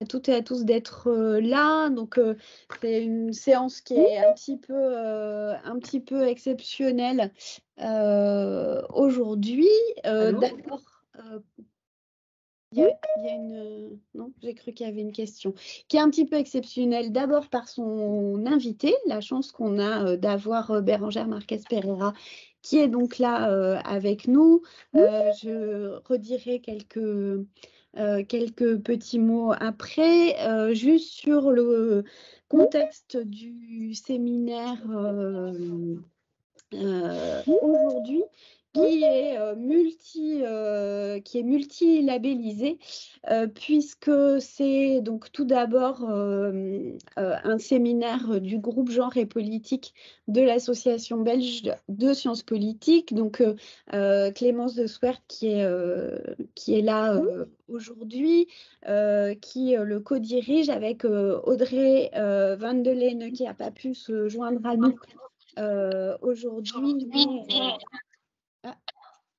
toutes et à tous d'être là. Donc, c'est une séance qui est un petit peu exceptionnelle aujourd'hui. D'abord, il y a une... Non, j'ai cru qu'il y avait une question. Qui est un petit peu exceptionnelle. D'abord par son invité, la chance qu'on a d'avoir Bérangère Marquez Pereira, qui est donc là avec nous. Je redirai quelques petits mots après, juste sur le contexte du séminaire aujourd'hui, qui est multi-labellisé, puisque c'est donc tout d'abord un séminaire du groupe Genre et Politique de l'Association belge de sciences politiques, donc Clémence de Swert qui est là aujourd'hui, qui le co-dirige avec Audrey Van de Leene qui n'a pas pu se joindre à nous aujourd'hui. Ah,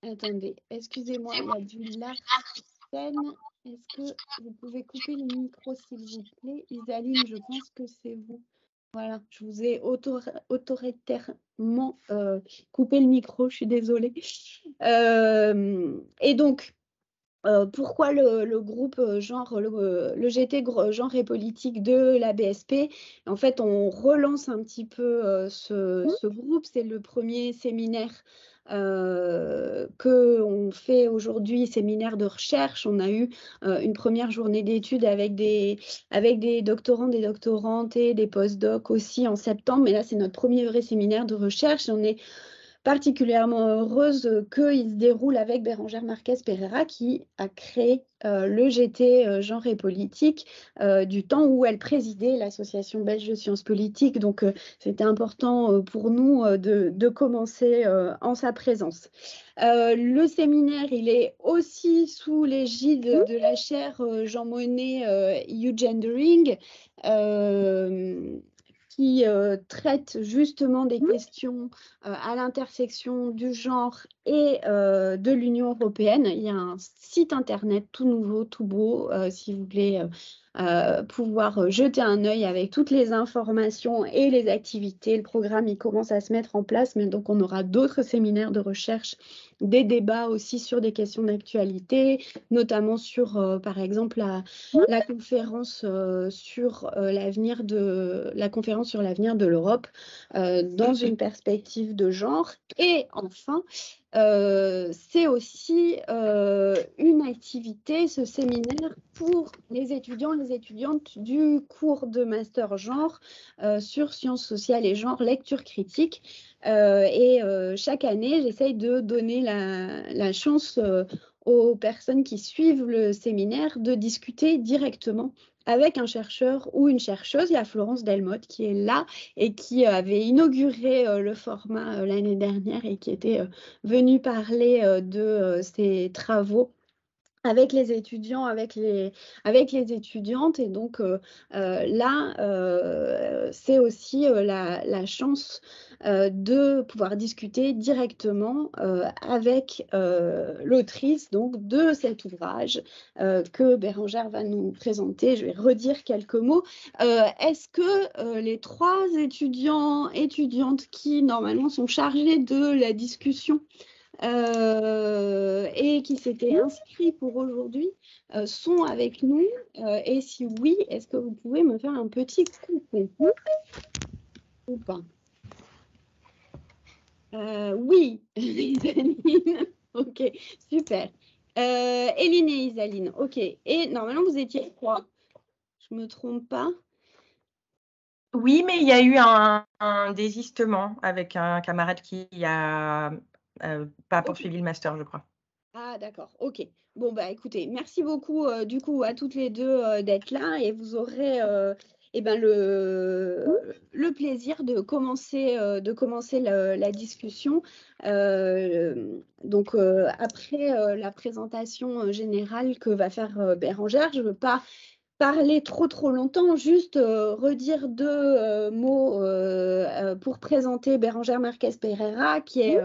attendez, excusez-moi, il y a du larcène. Est-ce que vous pouvez couper le micro, s'il vous plaît? Isaline, je pense que c'est vous. Voilà, je vous ai autoritairement coupé le micro, je suis désolée. Et donc, pourquoi le groupe le GT Genre et Politique de la BSP? En fait, on relance un petit peu ce groupe. C'est le premier séminaire qu'on fait aujourd'hui, séminaire de recherche. On a eu une première journée d'études avec des doctorants, des doctorantes et des post-docs aussi en septembre. Mais là, c'est notre premier vrai séminaire de recherche. On est particulièrement heureuse qu'il se déroule avec Bérangère Marquez Pereira qui a créé le GT Genre et Politique du temps où elle présidait l'Association belge de sciences politiques. Donc, c'était important pour nous de commencer en sa présence. Le séminaire, il est aussi sous l'égide de la chaire Jean Monnet Eugendering, qui traite justement des questions à l'intersection du genre et de l'Union européenne. Il y a un site internet tout nouveau, tout beau, si vous voulez pouvoir jeter un œil avec toutes les informations et les activités. Le programme, il commence à se mettre en place, mais donc on aura d'autres séminaires de recherche, des débats aussi sur des questions d'actualité, notamment sur, par exemple, la conférence sur l'avenir de l'Europe dans une perspective de genre. Et enfin, c'est aussi une activité, ce séminaire, pour les étudiants et les étudiantes du cours de master genre sur sciences sociales et genre, lecture critique. Chaque année, j'essaye de donner la chance aux personnes qui suivent le séminaire de discuter directement avec un chercheur ou une chercheuse. Il y a Florence Delmotte qui est là et qui avait inauguré le format l'année dernière et qui était venue parler de ses travaux avec les étudiants, avec les étudiantes. Et donc là, c'est aussi la chance de pouvoir discuter directement avec l'autrice donc, de cet ouvrage que Bérangère va nous présenter. Je vais redire quelques mots. Est-ce que les trois étudiantes qui normalement sont chargées de la discussion et qui s'étaient inscrits pour aujourd'hui sont avec nous. Et si oui, est-ce que vous pouvez me faire un petit coucou ou pas? Oui, Isaline. Ok, super. Éline et Isaline. Ok. Et normalement, vous étiez trois. Je ne me trompe pas. Oui, mais il y a eu un désistement avec un camarade qui a pas poursuivi le master, je crois. Ah, d'accord, ok. Bon, bah écoutez, merci beaucoup du coup à toutes les deux d'être là et vous aurez le plaisir de commencer la discussion. Donc, après la présentation générale que va faire Bérangère, je ne veux pas parler trop longtemps, juste redire deux mots pour présenter Bérangère Marquez Pereira, qui est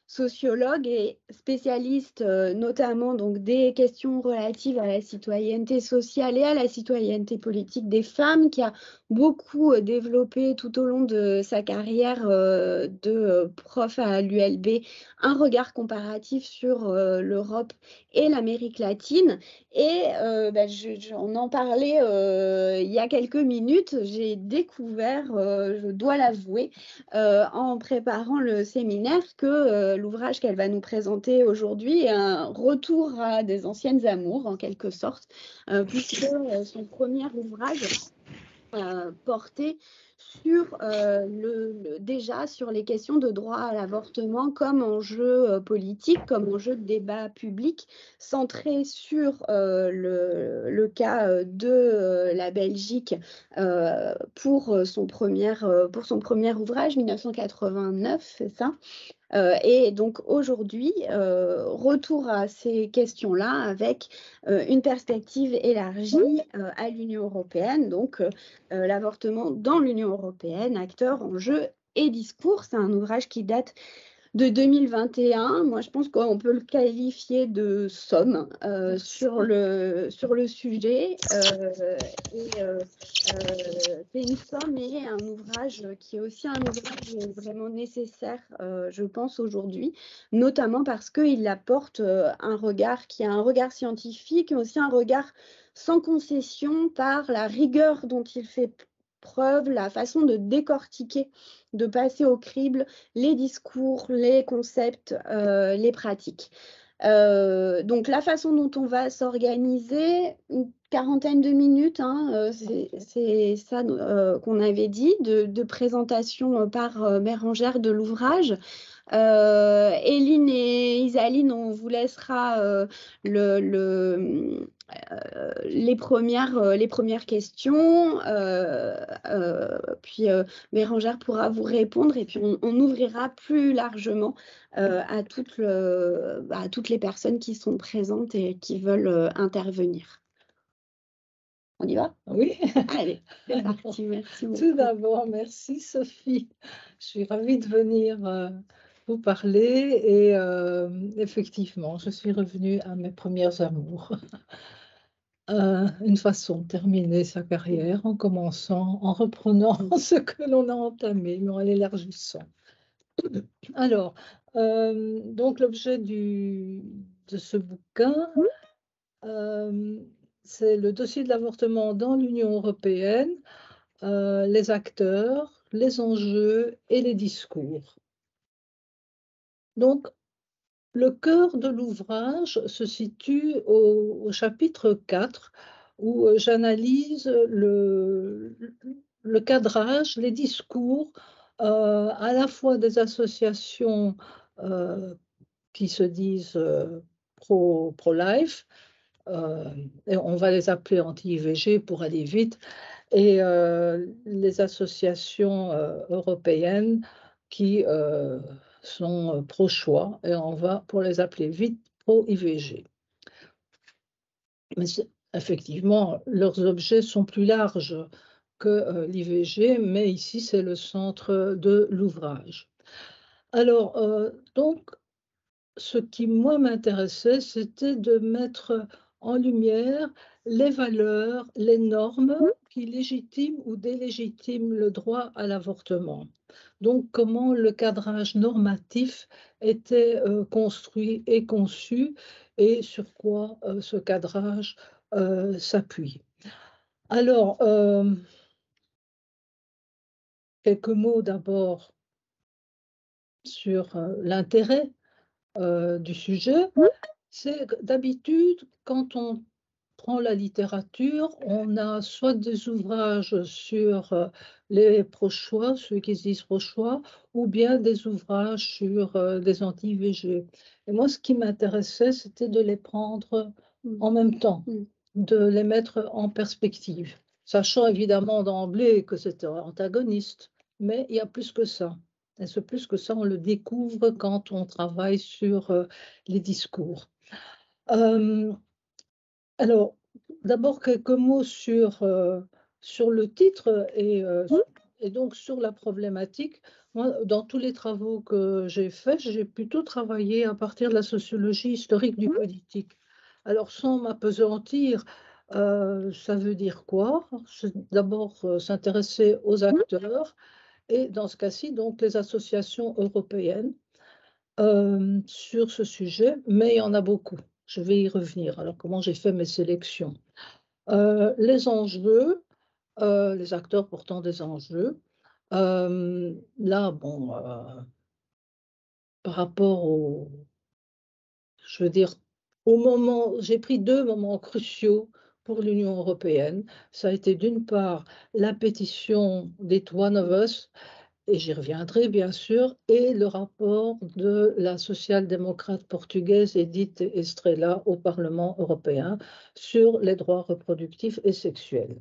sociologue et spécialiste notamment donc, des questions relatives à la citoyenneté sociale et à la citoyenneté politique des femmes, qui a beaucoup développé tout au long de sa carrière de prof à l'ULB un regard comparatif sur l'Europe et l'Amérique latine. Et on en parlait il y a quelques minutes, j'ai découvert, je dois l'avouer, en préparant le séminaire, que l'ouvrage qu'elle va nous présenter aujourd'hui est un retour à des anciennes amours, en quelque sorte, puisque son premier ouvrage portait sur déjà sur les questions de droit à l'avortement comme enjeu politique, comme enjeu de débat public, centré sur le cas de la Belgique pour son premier ouvrage, 1989, c'est ça. Et donc aujourd'hui, retour à ces questions-là avec une perspective élargie à l'Union européenne, donc l'avortement dans l'Union européenne, acteurs, enjeux et discours. C'est un ouvrage qui date de 2021. Moi, je pense qu'on peut le qualifier de somme sur le sujet. C'est une somme et un ouvrage qui est aussi un ouvrage vraiment nécessaire, je pense, aujourd'hui, notamment parce qu'il apporte un regard qui a un regard scientifique, mais aussi un regard sans concession par la rigueur dont il fait preuve, la façon de décortiquer, de passer au crible les discours, les concepts, les pratiques. Donc la façon dont on va s'organiser, une quarantaine de minutes, hein, c'est ça qu'on avait dit, de présentation par Bérangère de l'ouvrage. Éline et Isaline, on vous laissera les premières questions, puis Bérangère pourra vous répondre, et puis on ouvrira plus largement à toutes les personnes qui sont présentes et qui veulent intervenir. On y va? Oui. Allez, c'est parti, merci beaucoup. Tout d'abord, merci Sophie. Je suis ravie de venir vous parler et effectivement, je suis revenue à mes premières amours. Une façon de terminer sa carrière en commençant, en reprenant ce que l'on a entamé, mais en l'élargissant. Alors, donc l'objet de ce bouquin, c'est le dossier de l'avortement dans l'Union européenne, les acteurs, les enjeux et les discours. Donc, le cœur de l'ouvrage se situe au chapitre 4, où j'analyse le cadrage, les discours, à la fois des associations qui se disent pro-life, et on va les appeler anti-IVG pour aller vite, et les associations européennes qui sont pro-choix, et on va, pour les appeler vite, pro-IVG. Mais effectivement, leurs objets sont plus larges que l'IVG, mais ici, c'est le centre de l'ouvrage. Alors, donc, ce qui, moi, m'intéressait, c'était de mettre en lumière les valeurs, les normes qui légitiment ou délégitiment le droit à l'avortement. Donc, comment le cadrage normatif était construit et conçu, et sur quoi ce cadrage s'appuie. Alors, quelques mots d'abord sur l'intérêt du sujet. C'est que d'habitude, quand on prend la littérature, on a soit des ouvrages sur les pro-choix, ceux qui se disent pro-choix, ou bien des ouvrages sur des anti-IVG. Et moi, ce qui m'intéressait, c'était de les prendre en même temps, de les mettre en perspective, sachant évidemment d'emblée que c'était antagoniste, mais il y a plus que ça. Et ce plus que ça, on le découvre quand on travaille sur les discours. Alors, d'abord quelques mots sur le titre et Et donc, sur la problématique, moi, dans tous les travaux que j'ai faits, j'ai plutôt travaillé à partir de la sociologie historique du politique. Alors, sans m'appesantir, ça veut dire quoi? C'est d'abord s'intéresser aux acteurs et, dans ce cas-ci, donc les associations européennes sur ce sujet, mais il y en a beaucoup. Je vais y revenir. Alors, comment j'ai fait mes sélections? Les enjeux, les acteurs portant des enjeux. Là, bon, par rapport au, je veux dire, au moment, j'ai pris 2 moments cruciaux pour l'Union européenne. Ça a été d'une part la pétition d'It One of Us, et j'y reviendrai bien sûr, et le rapport de la social-démocrate portugaise Edith Estrela au Parlement européen sur les droits reproductifs et sexuels.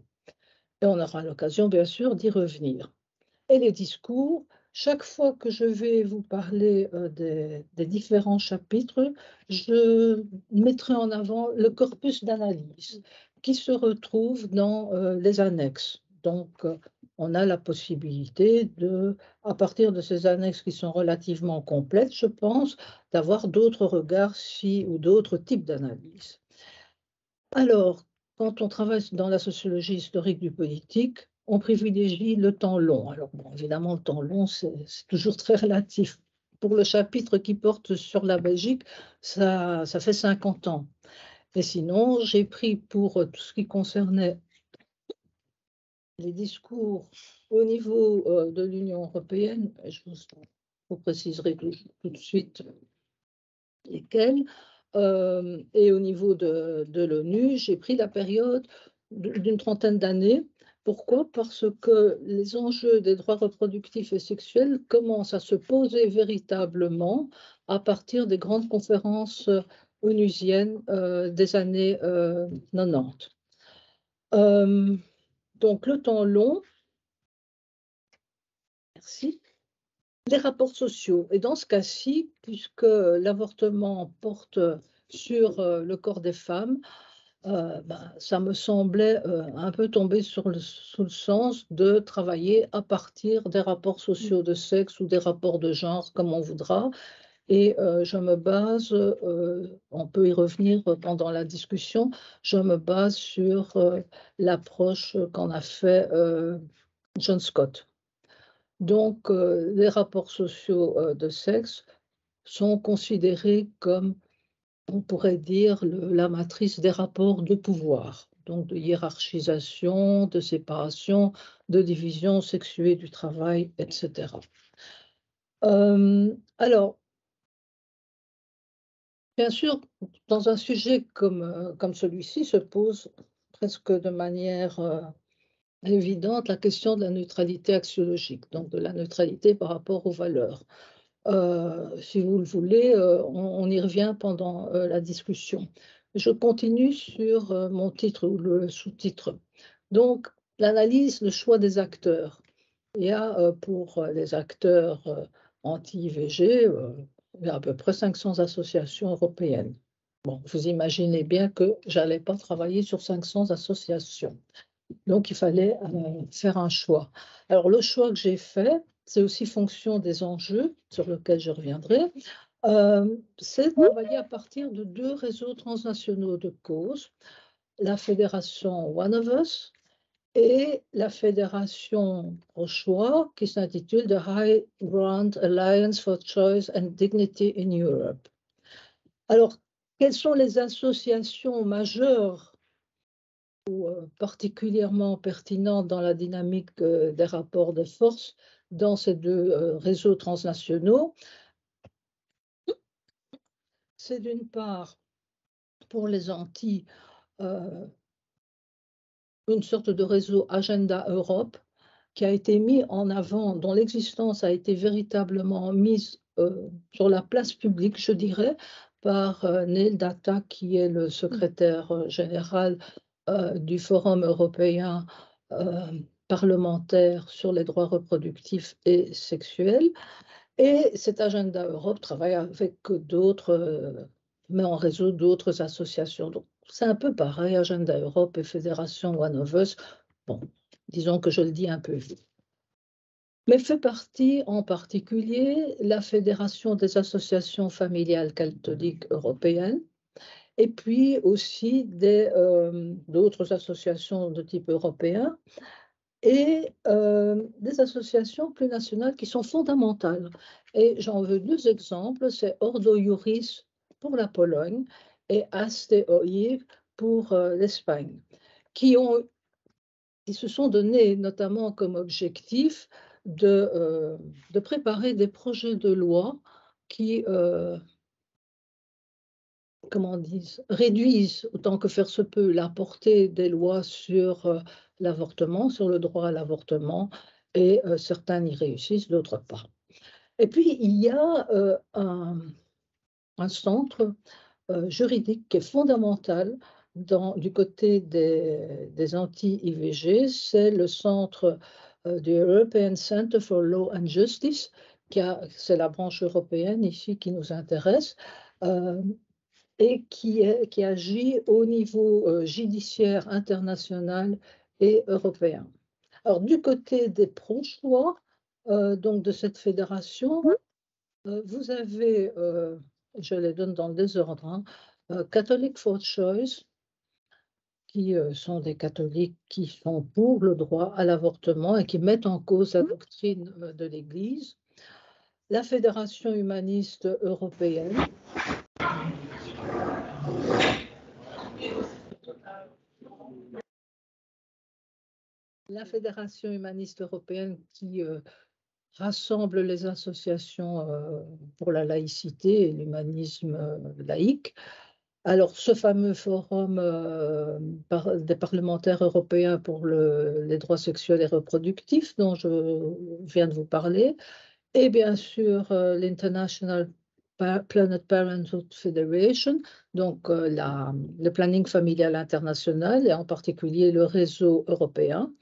Et on aura l'occasion bien sûr d'y revenir. Et les discours, chaque fois que je vais vous parler des différents chapitres, je mettrai en avant le corpus d'analyse qui se retrouve dans les annexes. Donc, on a la possibilité de, à partir de ces annexes qui sont relativement complètes, je pense, d'avoir d'autres regards ou d'autres types d'analyse. Alors, quand on travaille dans la sociologie historique du politique, on privilégie le temps long. Alors, bon, évidemment, le temps long, c'est toujours très relatif. Pour le chapitre qui porte sur la Belgique, ça fait 50 ans. Et sinon, j'ai pris pour tout ce qui concernait les discours au niveau de l'Union européenne, je vous préciserai tout de suite lesquels, et au niveau de l'ONU, j'ai pris la période d'une trentaine d'années. Pourquoi? Parce que les enjeux des droits reproductifs et sexuels commencent à se poser véritablement à partir des grandes conférences onusiennes des années 90. Donc le temps long, merci. Les rapports sociaux. Et dans ce cas-ci, puisque l'avortement porte sur le corps des femmes, ça me semblait un peu tomber sous le sens de travailler à partir des rapports sociaux de sexe ou des rapports de genre, comme on voudra. Et je me base, on peut y revenir pendant la discussion, je me base sur l'approche qu'en a fait John Scott. Donc, les rapports sociaux de sexe sont considérés comme, on pourrait dire, la matrice des rapports de pouvoir, donc de hiérarchisation, de séparation, de division sexuée du travail, etc. Alors, bien sûr, dans un sujet comme celui-ci se pose presque de manière évidente la question de la neutralité axiologique, donc de la neutralité par rapport aux valeurs. Si vous le voulez, on y revient pendant la discussion. Je continue sur mon titre ou le sous-titre. Donc, l'analyse, le choix des acteurs. Il y a pour les acteurs anti-IVG, il y a à peu près 500 associations européennes. Bon, vous imaginez bien que je n'allais pas travailler sur 500 associations. Donc, il fallait faire un choix. Alors, le choix que j'ai fait, c'est aussi fonction des enjeux sur lesquels je reviendrai, c'est de travailler à partir de 2 réseaux transnationaux de causes, la fédération One of Us et la fédération au choix qui s'intitule The High Ground Alliance for Choice and Dignity in Europe. Alors, quelles sont les associations majeures particulièrement pertinentes dans la dynamique des rapports de force dans ces 2 réseaux transnationaux? C'est d'une part, pour les Antilles, une sorte de réseau Agenda Europe qui a été mis en avant, dont l'existence a été véritablement mise sur la place publique, je dirais, par Neil Data, qui est le secrétaire général du Forum européen parlementaire sur les droits reproductifs et sexuels. Et cet Agenda Europe travaille avec d'autres, met en réseau d'autres associations. Donc, c'est un peu pareil, Agenda Europe et Fédération One of Us. Bon, disons que je le dis un peu vite. mais fait partie en particulier la Fédération des associations familiales catholiques européennes, et puis aussi d'autres associations de type européen, et des associations plus nationales qui sont fondamentales. Et j'en veux deux exemples, c'est Ordo Iuris pour la Pologne et Aste OIR pour l'Espagne, qui se sont donnés notamment comme objectif de préparer des projets de loi qui comment disent, réduisent autant que faire se peut la portée des lois sur l'avortement, sur le droit à l'avortement, et certains y réussissent, d'autres pas. Et puis, il y a un centre juridique qui est fondamental du côté des anti-IVG, c'est le centre du European Center for Law and Justice, c'est la branche européenne ici qui nous intéresse, et qui agit au niveau judiciaire international et européen. Alors, du côté des pro-choix, donc de cette fédération, vous avez, je les donne dans le désordre, hein, Catholic for Choice, qui sont des catholiques qui sont pour le droit à l'avortement et qui mettent en cause la doctrine de l'Église. La Fédération humaniste européenne, qui rassemble les associations pour la laïcité et l'humanisme laïque. Alors, ce fameux forum des parlementaires européens pour les droits sexuels et reproductifs dont je viens de vous parler, et bien sûr l'International Planned Parenthood Federation, donc le planning familial international et en particulier le réseau européen.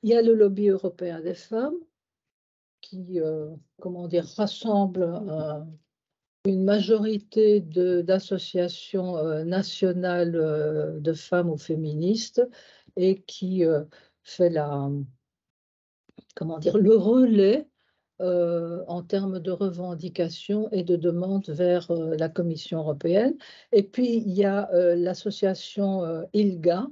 Il y a le lobby européen des femmes qui, rassemble une majorité d'associations nationales de femmes ou féministes et qui fait le relais en termes de revendications et de demandes vers la Commission européenne. Et puis, il y a l'association ILGA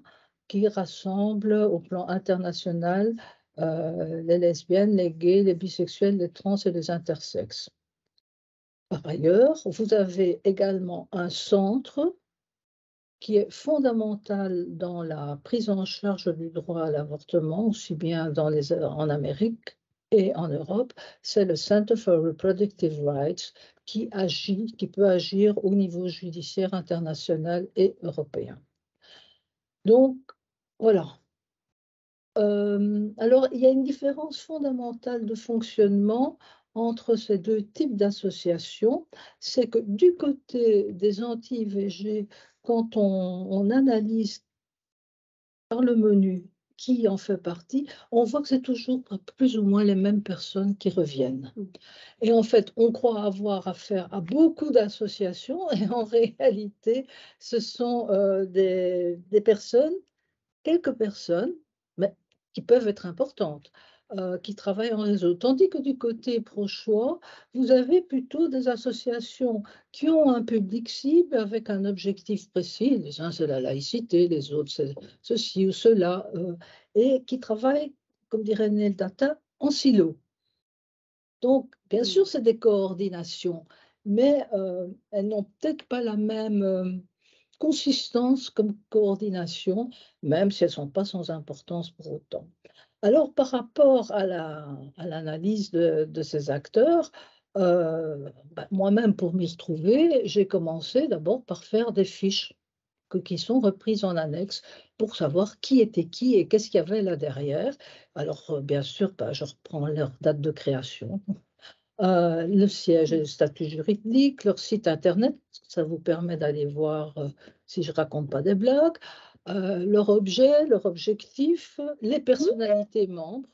qui rassemble au plan international les lesbiennes, les gays, les bisexuels, les trans et les intersexes. Par ailleurs, vous avez également un centre qui est fondamental dans la prise en charge du droit à l'avortement, aussi bien en Amérique et en Europe, c'est le Center for Reproductive Rights qui peut agir au niveau judiciaire international et européen. Donc, voilà. Alors, il y a une différence fondamentale de fonctionnement entre ces deux types d'associations, c'est que du côté des anti-IVG, quand on analyse par le menu qui en fait partie, on voit que c'est toujours plus ou moins les mêmes personnes qui reviennent. Et en fait, on croit avoir affaire à beaucoup d'associations et en réalité, ce sont quelques personnes, mais qui peuvent être importantes, qui travaillent en réseau. Tandis que du côté pro-choix, vous avez plutôt des associations qui ont un public cible avec un objectif précis. Les uns, c'est la laïcité, les autres, c'est ceci ou cela, et qui travaillent, comme dirait Neil Data, en silo. Donc, bien sûr, c'est des coordinations, mais elles n'ont peut-être pas la même consistance comme coordination, même si elles ne sont pas sans importance pour autant. Alors, par rapport à l'analyse de ces acteurs, moi-même, pour m'y retrouver, j'ai commencé d'abord par faire des fiches qui sont reprises en annexe pour savoir qui était qui et qu'est-ce qu'il y avait là derrière. Alors, bien sûr, je reprends leur date de création, le siège et le statut juridique, leur site internet, ça vous permet d'aller voir si je raconte pas des blagues, leur objet, leur objectif, les personnalités membres.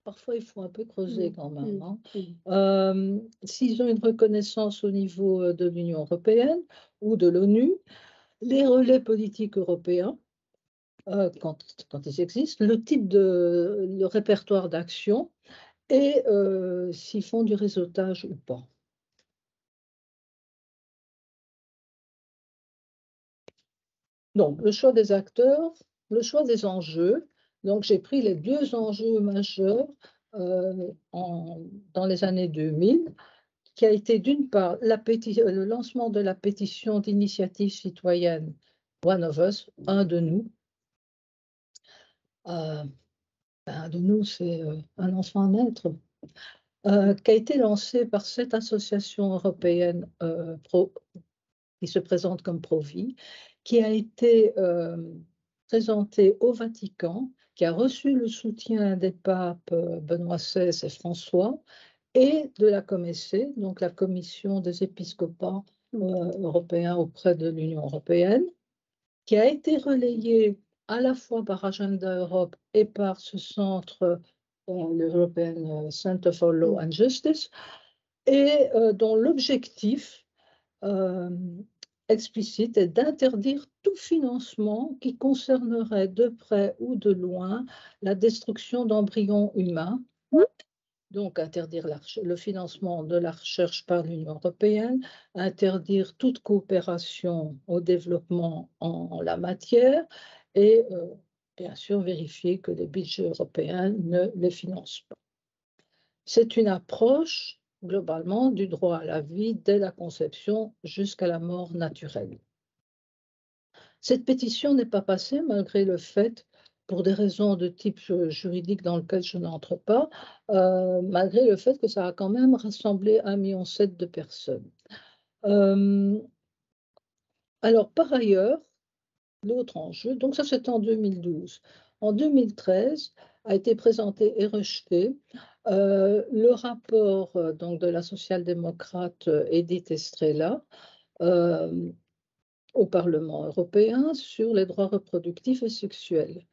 Parfois, il faut un peu creuser quand même, hein. S'ils ont une reconnaissance au niveau de l'Union européenne ou de l'ONU, les relais politiques européens, quand ils existent, le répertoire d'action, et s'ils font du réseautage ou pas. Donc, le choix des acteurs, le choix des enjeux. Donc, j'ai pris les 2 enjeux majeurs dans les années 2000, qui a été d'une part le lancement de la pétition d'initiative citoyenne One of Us, un de nous. Un de nous, c'est un enfant à naître, qui a été lancée par cette association européenne qui se présente comme Pro-Vie, qui a été présentée au Vatican, qui a reçu le soutien des papes Benoît XVI et François, et de la COMECE, donc la Commission des épiscopats européens auprès de l'Union européenne, qui a été relayée à la fois par Agenda Europe et par ce centre, l'European Center for Law and Justice, et dont l'objectif explicite est d'interdire tout financement qui concernerait de près ou de loin la destruction d'embryons humains, donc interdire le financement de la recherche par l'Union européenne, interdire toute coopération au développement en la matière et bien sûr vérifier que les budgets européens ne les financent pas. C'est une approche globalement du droit à la vie dès la conception jusqu'à la mort naturelle. Cette pétition n'est pas passée malgré le fait, pour des raisons de type juridique dans lequel je n'entre pas, malgré le fait que ça a quand même rassemblé 1,7 million de personnes. Alors par ailleurs, l'autre enjeu, donc ça c'était en 2012. En 2013 a été présenté et rejeté le rapport donc de la social-démocrate Edith Estrela au Parlement européen sur les droits reproductifs et sexuels.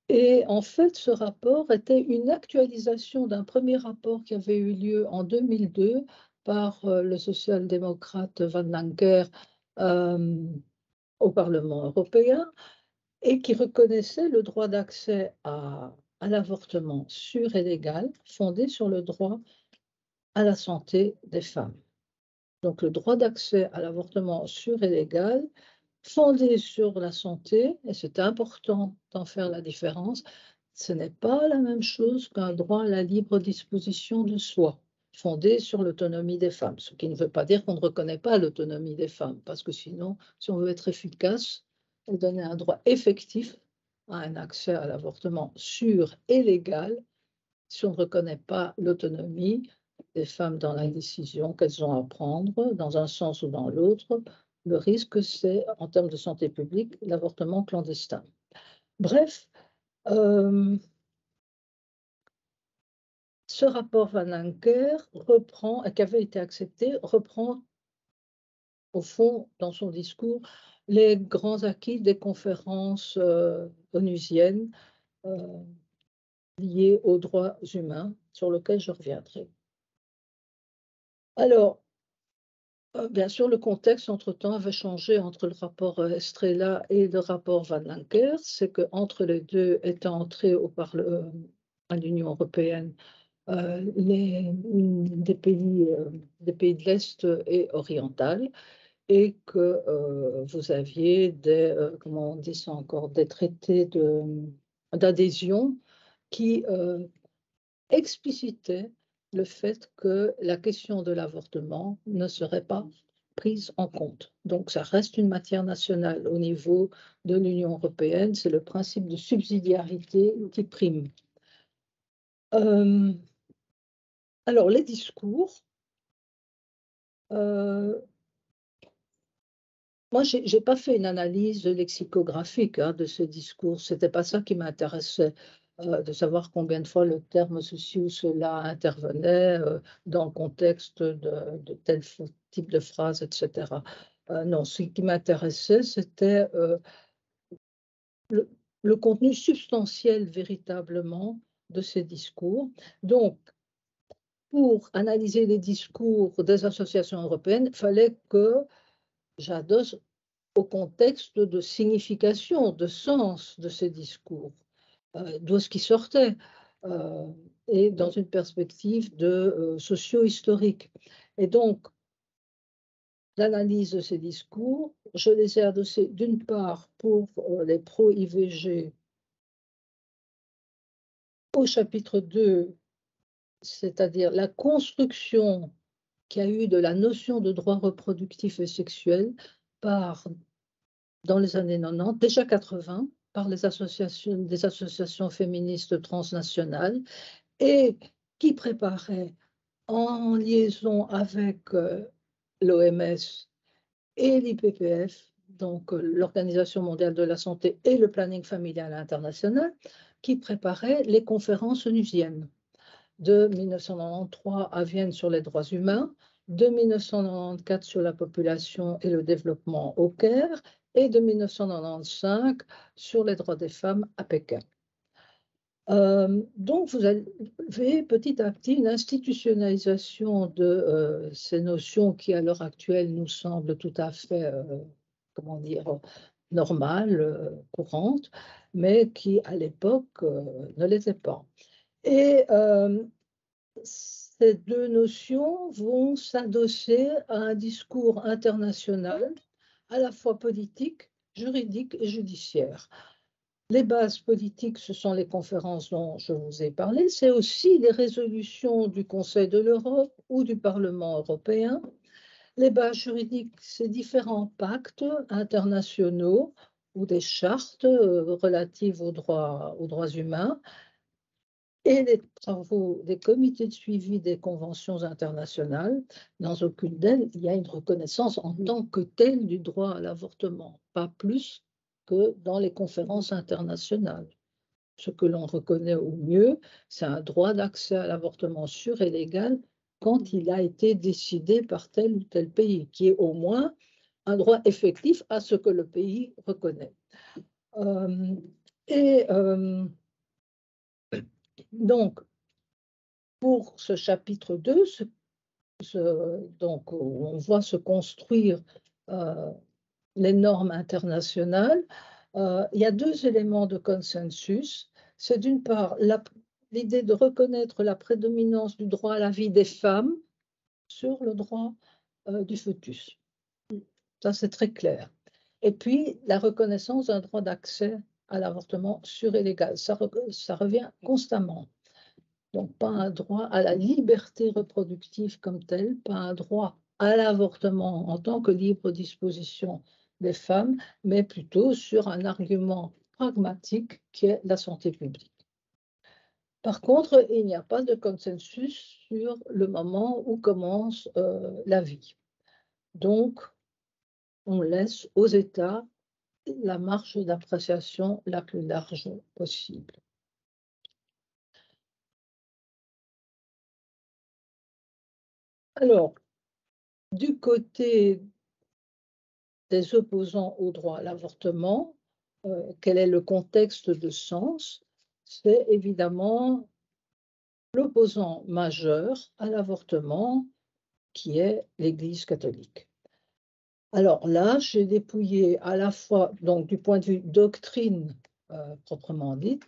Et en fait, ce rapport était une actualisation d'un premier rapport qui avait eu lieu en 2002 par le social-démocrate Van Lancker au Parlement européen et qui reconnaissait le droit d'accès à l'avortement sûr et légal fondé sur le droit à la santé des femmes. Donc le droit d'accès à l'avortement sûr et légal fondé sur la santé, et c'est important d'en faire la différence, ce n'est pas la même chose qu'un droit à la libre disposition de soi, fondé sur l'autonomie des femmes, ce qui ne veut pas dire qu'on ne reconnaît pas l'autonomie des femmes, parce que sinon, si on veut être efficace et donner un droit effectif à un accès à l'avortement sûr et légal, si on ne reconnaît pas l'autonomie des femmes dans la décision qu'elles ont à prendre, dans un sens ou dans l'autre, le risque, c'est, en termes de santé publique, l'avortement clandestin. Bref, ce rapport Van Lancker reprend, qui avait été accepté, reprend au fond, dans son discours, les grands acquis des conférences onusiennes liées aux droits humains, sur lesquels je reviendrai. Alors, bien sûr, le contexte, entre-temps, avait changé entre le rapport Estrela et le rapport Van Lancker. C'est qu'entre les deux étaient entrés à l'Union européenne des pays de l'Est et oriental, et que vous aviez comment on dit ça encore, des traités d'adhésion qui explicitaient le fait que la question de l'avortement ne serait pas prise en compte. Donc ça reste une matière nationale au niveau de l'Union européenne, c'est le principe de subsidiarité qui prime. Alors les discours, moi je n'ai pas fait une analyse lexicographique de ce discours, ce n'était pas ça qui m'intéressait. De savoir combien de fois le terme ceci ou cela intervenait dans le contexte de tel type de phrase, etc. Non, ce qui m'intéressait, c'était le contenu substantiel véritablement de ces discours. Donc, pour analyser les discours des associations européennes, il fallait que j'adosse au contexte de signification, de sens de ces discours. D'où est-ce qui sortait? et dans une perspective de socio-historique. Et donc, l'analyse de ces discours, je les ai adossés d'une part pour les pro-IVG au chapitre 2, c'est-à-dire la construction qu'il y a eu de la notion de droit reproductif et sexuel dans les années 90, déjà 80, par des associations féministes transnationales et qui préparaient en liaison avec l'OMS et l'IPPF, donc l'Organisation mondiale de la santé et le planning familial international, qui préparaient les conférences onusiennes de 1993 à Vienne sur les droits humains, de 1994 sur la population et le développement au Caire et de 1995 sur les droits des femmes à Pékin. Donc, vous avez petit à petit une institutionnalisation de ces notions qui, à l'heure actuelle, nous semblent tout à fait, comment dire, normales, courantes, mais qui, à l'époque, ne l'étaient pas. Et ces deux notions vont s'adosser à un discours international, à la fois politique, juridique et judiciaire. Les bases politiques, ce sont les conférences dont je vous ai parlé, c'est aussi les résolutions du Conseil de l'Europe ou du Parlement européen. Les bases juridiques, c'est différents pactes internationaux ou des chartes relatives aux droits humains et les travaux des comités de suivi des conventions internationales. Dans aucune d'elles, il y a une reconnaissance en tant que telle du droit à l'avortement, pas plus que dans les conférences internationales. Ce que l'on reconnaît au mieux, c'est un droit d'accès à l'avortement sûr et légal quand il a été décidé par tel ou tel pays, qui est au moins un droit effectif à ce que le pays reconnaît. Euh, et donc, pour ce chapitre 2, donc, où on voit se construire les normes internationales, il y a deux éléments de consensus. C'est d'une part l'idée de reconnaître la prédominance du droit à la vie des femmes sur le droit du fœtus. Ça, c'est très clair. Et puis, la reconnaissance d'un droit d'accès à l'avortement sûr et légal. Ça revient constamment. Donc, pas un droit à la liberté reproductive comme telle, pas un droit à l'avortement en tant que libre disposition des femmes, mais plutôt sur un argument pragmatique qui est la santé publique. Par contre, il n'y a pas de consensus sur le moment où commence la vie. Donc, on laisse aux États la marge d'appréciation la plus large possible. Alors, du côté des opposants au droit à l'avortement, quel est le contexte de sens? C'est évidemment l'opposant majeur à l'avortement qui est l'Église catholique. Alors là, j'ai dépouillé à la fois, donc du point de vue doctrine proprement dite,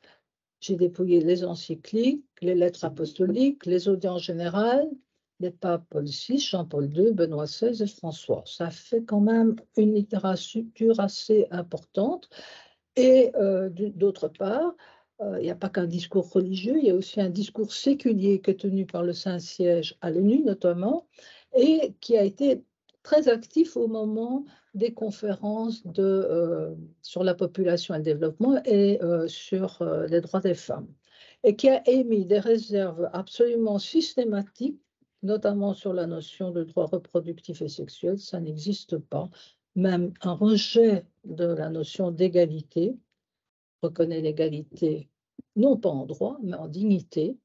j'ai dépouillé les encycliques, les lettres apostoliques, les audiences générales, les papes Paul VI, Jean-Paul II, Benoît XVI et François. Ça fait quand même une littérature assez importante. Et d'autre part, il n'y a pas qu'un discours religieux, il y a aussi un discours séculier qui est tenu par le Saint-Siège à l'ONU notamment, et qui a été très actif au moment des conférences sur la population et le développement et sur les droits des femmes, et qui a émis des réserves absolument systématiques, notamment sur la notion de droit reproductif et sexuel. Ça n'existe pas. Même un rejet de la notion d'égalité, reconnaît l'égalité non pas en droit, mais en dignité,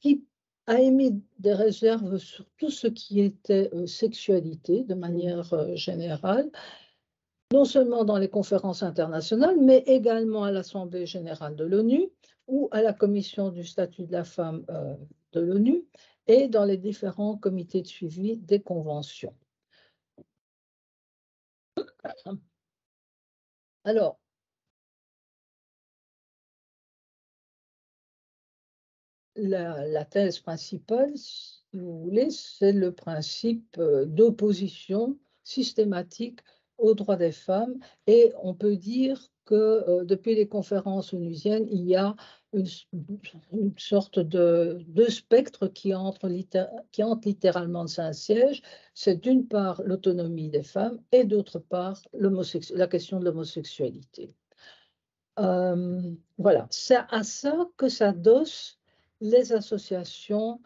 qui a émis des réserves sur tout ce qui était sexualité de manière générale, non seulement dans les conférences internationales, mais également à l'Assemblée générale de l'ONU ou à la Commission du statut de la femme de l'ONU et dans les différents comités de suivi des conventions. Alors, la thèse principale, si vous voulez, c'est le principe d'opposition systématique aux droits des femmes. Et on peut dire que depuis les conférences onusiennes, il y a une, une sorte de spectre qui entre littéralement de Saint-Siège. C'est d'une part l'autonomie des femmes et d'autre part la question de l'homosexualité. Voilà, c'est à ça que s'adossent les associations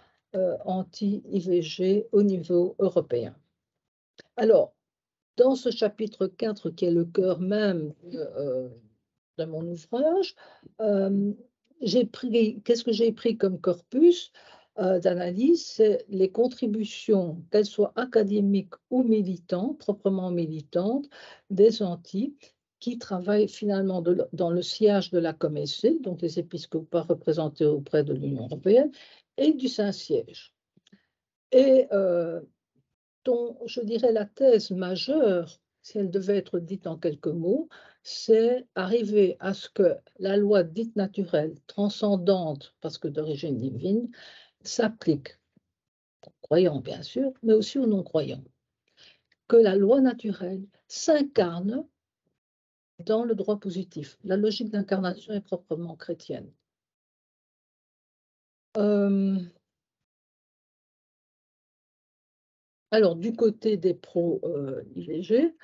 anti-IVG au niveau européen. Alors, dans ce chapitre 4, qui est le cœur même de mon ouvrage, qu'est-ce que j'ai pris comme corpus d'analyse? C'est les contributions, qu'elles soient académiques ou militantes, proprement militantes, des anti qui travaillent finalement dans le sillage de la Comessé, donc les épiscopats représentés auprès de l'Union européenne, et du Saint-Siège. Et dont, je dirais, la thèse majeure, si elle devait être dite en quelques mots, c'est arriver à ce que la loi dite naturelle, transcendante, parce que d'origine divine, s'applique aux croyants, bien sûr, mais aussi aux non-croyants. Que la loi naturelle s'incarne dans le droit positif. La logique d'incarnation est proprement chrétienne. Alors, du côté des pro-IVG,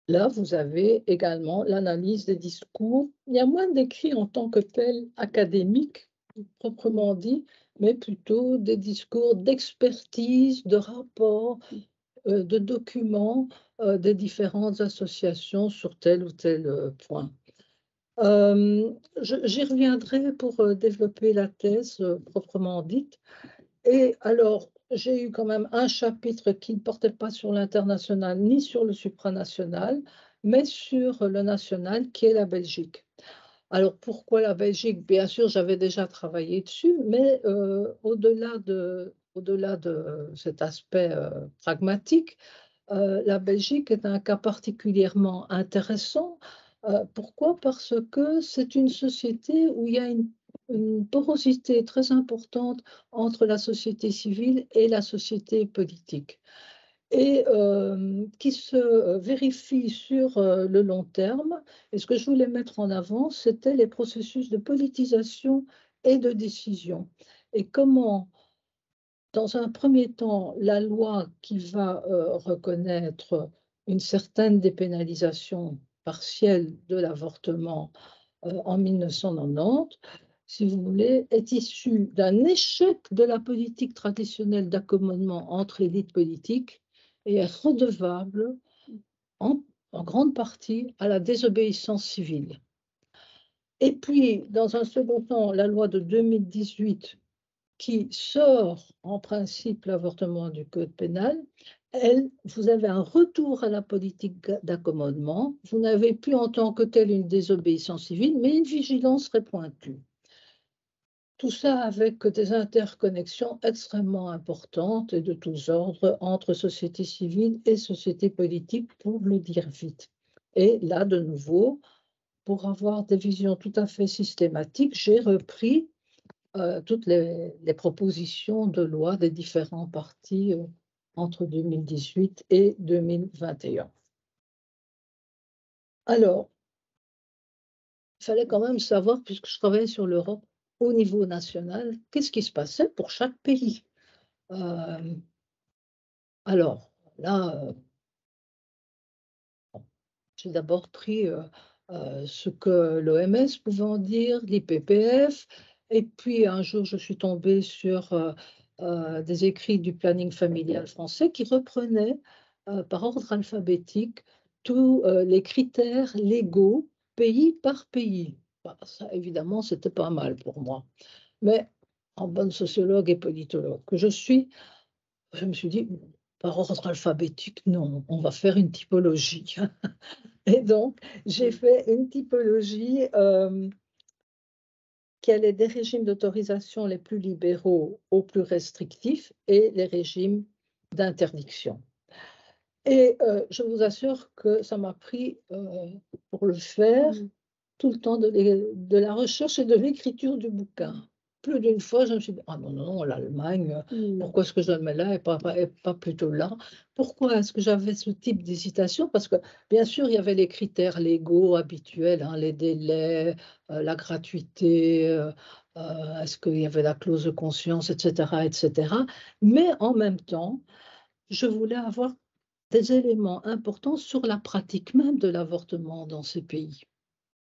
là, vous avez également l'analyse des discours. Il y a moins d'écrits en tant que tels académiques, proprement dit, mais plutôt des discours d'expertise, de rapports, de documents des différentes associations sur tel ou tel point. J'y reviendrai pour développer la thèse proprement dite. Et alors, j'ai eu quand même un chapitre qui ne portait pas sur l'international ni sur le supranational, mais sur le national, qui est la Belgique. Alors, pourquoi la Belgique? Bien sûr, j'avais déjà travaillé dessus, mais au-delà de cet aspect pragmatique, la Belgique est un cas particulièrement intéressant. Pourquoi? Parce que c'est une société où il y a une porosité très importante entre la société civile et la société politique, et qui se vérifie sur le long terme. Et ce que je voulais mettre en avant, c'était les processus de politisation et de décision. Et comment, dans un premier temps, la loi qui va reconnaître une certaine dépénalisation partielle de l'avortement en 1990, si vous voulez, est issue d'un échec de la politique traditionnelle d'accommodement entre élites politiques et est redevable en grande partie à la désobéissance civile. Et puis, dans un second temps, la loi de 2018 qui sort en principe l'avortement du code pénal, vous avez un retour à la politique d'accommodement. Vous n'avez plus en tant que telle une désobéissance civile, mais une vigilance très pointue. Tout ça avec des interconnexions extrêmement importantes et de tous ordres entre société civile et société politique, pour le dire vite. Et là, de nouveau, pour avoir des visions tout à fait systématiques, j'ai repris toutes les propositions de loi des différents partis entre 2018 et 2021. Alors, il fallait quand même savoir, puisque je travaillais sur l'Europe au niveau national, qu'est-ce qui se passait pour chaque pays. Alors, là, j'ai d'abord pris ce que l'OMS pouvait en dire, l'IPPF, et puis un jour, je suis tombée sur des écrits du planning familial français qui reprenaient par ordre alphabétique tous les critères légaux, pays par pays. Bah, ça, évidemment, c'était pas mal pour moi. Mais en bonne sociologue et politologue que je suis, je me suis dit, par ordre alphabétique, non, on va faire une typologie. Et donc, j'ai fait une typologie qui allait des régimes d'autorisation les plus libéraux aux plus restrictifs et les régimes d'interdiction. Et je vous assure que ça m'a pris, pour le faire, tout le temps de la recherche et de l'écriture du bouquin. Plus d'une fois, je me suis dit, ah non, non, l'Allemagne, pourquoi est-ce que je le mets là et pas plutôt là? Pourquoi est-ce que j'avais ce type d'hésitation? Parce que, bien sûr, il y avait les critères légaux habituels, hein, les délais, la gratuité, est-ce qu'il y avait la clause de conscience, etc., etc. Mais en même temps, je voulais avoir des éléments importants sur la pratique même de l'avortement dans ces pays.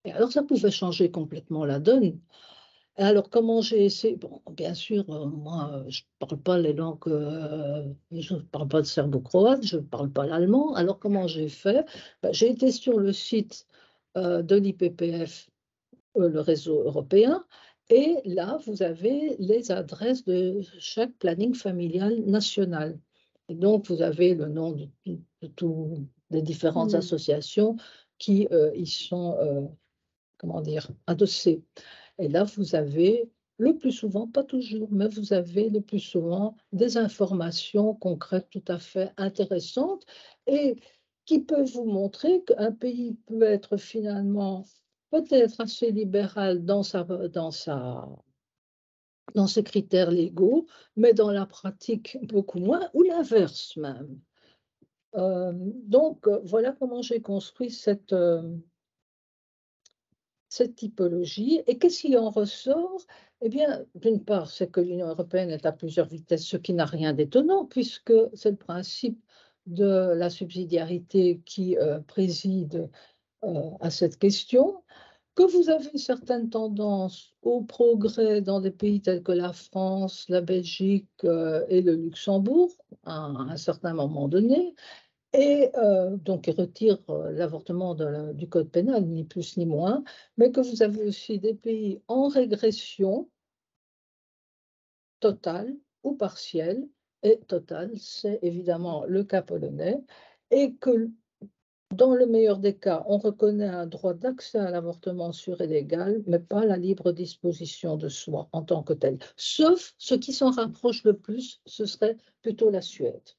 Et alors, ça pouvait changer complètement la donne. Alors, comment j'ai essayé? Bon, bien sûr, moi, je ne parle pas les langues, je ne parle pas le serbo-croate, je ne parle pas l'allemand. Alors, comment j'ai fait? Ben, j'ai été sur le site de l'IPPF, le réseau européen, et là, vous avez les adresses de chaque planning familial national. Et donc, vous avez le nom de tous les différentes associations qui y sont, comment dire, adossées. Et là, vous avez le plus souvent, pas toujours, mais vous avez le plus souvent des informations concrètes tout à fait intéressantes et qui peuvent vous montrer qu'un pays peut être finalement peut-être assez libéral dans ses critères légaux, mais dans la pratique beaucoup moins, ou l'inverse même. Donc, voilà comment j'ai construit cette typologie. Et qu'est-ce qui en ressort? Eh bien, d'une part, c'est que l'Union européenne est à plusieurs vitesses, ce qui n'a rien d'étonnant, puisque c'est le principe de la subsidiarité qui préside à cette question, que vous avez certaines tendances au progrès dans des pays tels que la France, la Belgique et le Luxembourg, à un certain moment donné, et donc ils retirent l'avortement du code pénal, ni plus ni moins, mais que vous avez aussi des pays en régression totale ou partielle, et totale, c'est évidemment le cas polonais, et que dans le meilleur des cas, on reconnaît un droit d'accès à l'avortement sûr et légal, mais pas la libre disposition de soi en tant que tel. Sauf ce qui s'en rapproche le plus, ce serait plutôt la Suède.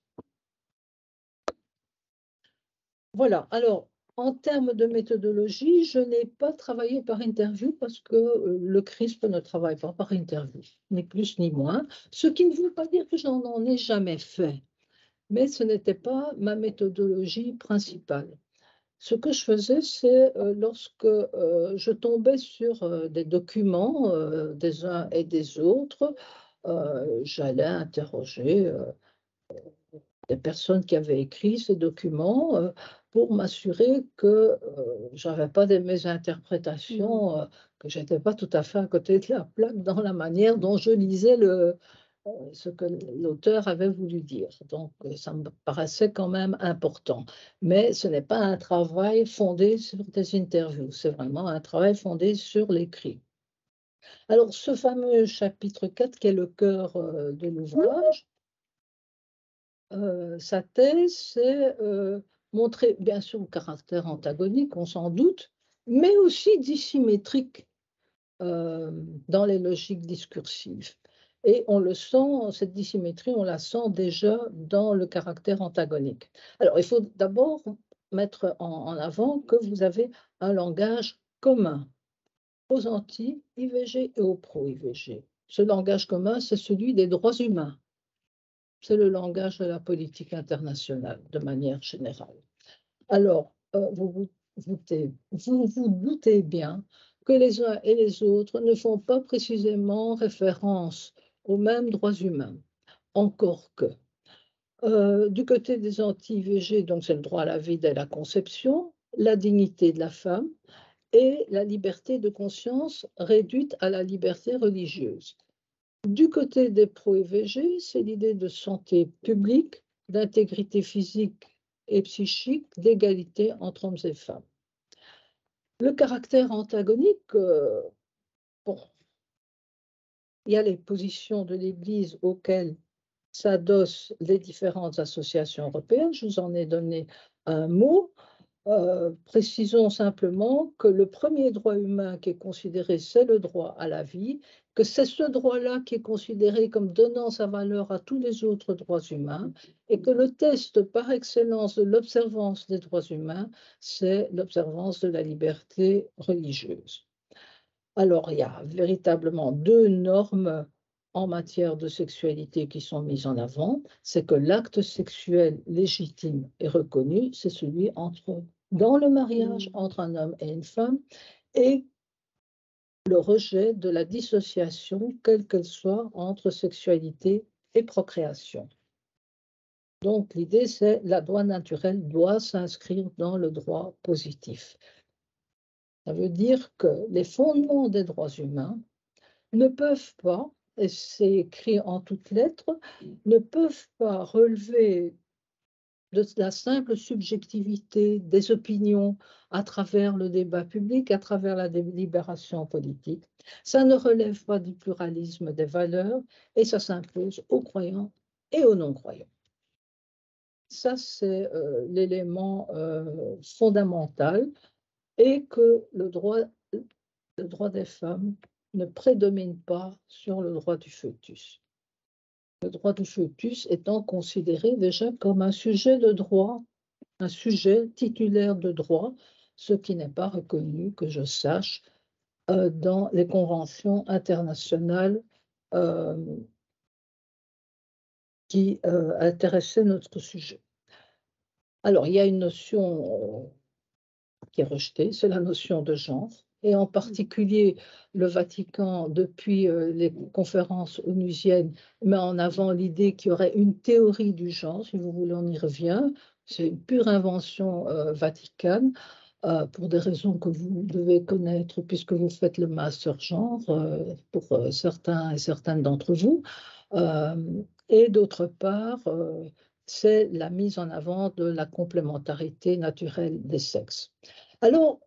Voilà, alors en termes de méthodologie, je n'ai pas travaillé par interview parce que le CRISP ne travaille pas par interview, ni plus ni moins, ce qui ne veut pas dire que j'en ai jamais fait, mais ce n'était pas ma méthodologie principale. Ce que je faisais, c'est lorsque je tombais sur des documents des uns et des autres, j'allais interroger des personnes qui avaient écrit ces documents pour m'assurer que je n'avais pas des mésinterprétations, que je n'étais pas tout à fait à côté de la plaque dans la manière dont je lisais ce que l'auteur avait voulu dire. Donc, ça me paraissait quand même important. Mais ce n'est pas un travail fondé sur des interviews, c'est vraiment un travail fondé sur l'écrit. Alors, ce fameux chapitre 4, qui est le cœur de l'ouvrage, sa thèse, c'est montrer bien sûr le caractère antagonique, on s'en doute, mais aussi dissymétrique dans les logiques discursives. Et on le sent, cette dissymétrie, on la sent déjà dans le caractère antagonique. Alors, il faut d'abord mettre en avant que vous avez un langage commun aux anti-IVG et aux pro-IVG. Ce langage commun, c'est celui des droits humains. C'est le langage de la politique internationale, de manière générale. Alors, vous vous doutez bien que les uns et les autres ne font pas précisément référence aux mêmes droits humains, encore que. Du côté des anti-IVG, donc c'est le droit à la vie dès la conception, la dignité de la femme et la liberté de conscience réduite à la liberté religieuse. Du côté des pro-IVG, c'est l'idée de santé publique, d'intégrité physique et psychique, d'égalité entre hommes et femmes. Le caractère antagonique, bon, il y a les positions de l'Église auxquelles s'adossent les différentes associations européennes. Je vous en ai donné un mot. Précisons simplement que le premier droit humain qui est considéré, c'est le droit à la vie, que c'est ce droit-là qui est considéré comme donnant sa valeur à tous les autres droits humains, et que le test par excellence de l'observance des droits humains, c'est l'observance de la liberté religieuse. Alors, il y a véritablement deux normes en matière de sexualité qui sont mises en avant. C'est que l'acte sexuel légitime et reconnu, c'est celui dans le mariage entre un homme et une femme, et le rejet de la dissociation, quelle qu'elle soit, entre sexualité et procréation. Donc, l'idée, c'est la loi naturelle doit s'inscrire dans le droit positif. Ça veut dire que les fondements des droits humains ne peuvent pas, et c'est écrit en toutes lettres, ne peuvent pas relever de la simple subjectivité des opinions à travers le débat public, à travers la délibération politique. Ça ne relève pas du pluralisme des valeurs et ça s'impose aux croyants et aux non-croyants. Ça, c'est l'élément fondamental, et que le droit des femmes ne prédomine pas sur le droit du fœtus. Le droit du fœtus étant considéré déjà comme un sujet de droit, un sujet titulaire de droit, ce qui n'est pas reconnu, que je sache, dans les conventions internationales qui intéressaient notre sujet. Alors, il y a une notion qui est rejetée, c'est la notion de genre. Et en particulier, le Vatican, depuis les conférences onusiennes, met en avant l'idée qu'il y aurait une théorie du genre, si vous voulez, on y revient. C'est une pure invention vaticane, pour des raisons que vous devez connaître, puisque vous faites le master genre, pour certains et certaines d'entre vous. Et d'autre part, c'est la mise en avant de la complémentarité naturelle des sexes. Alors,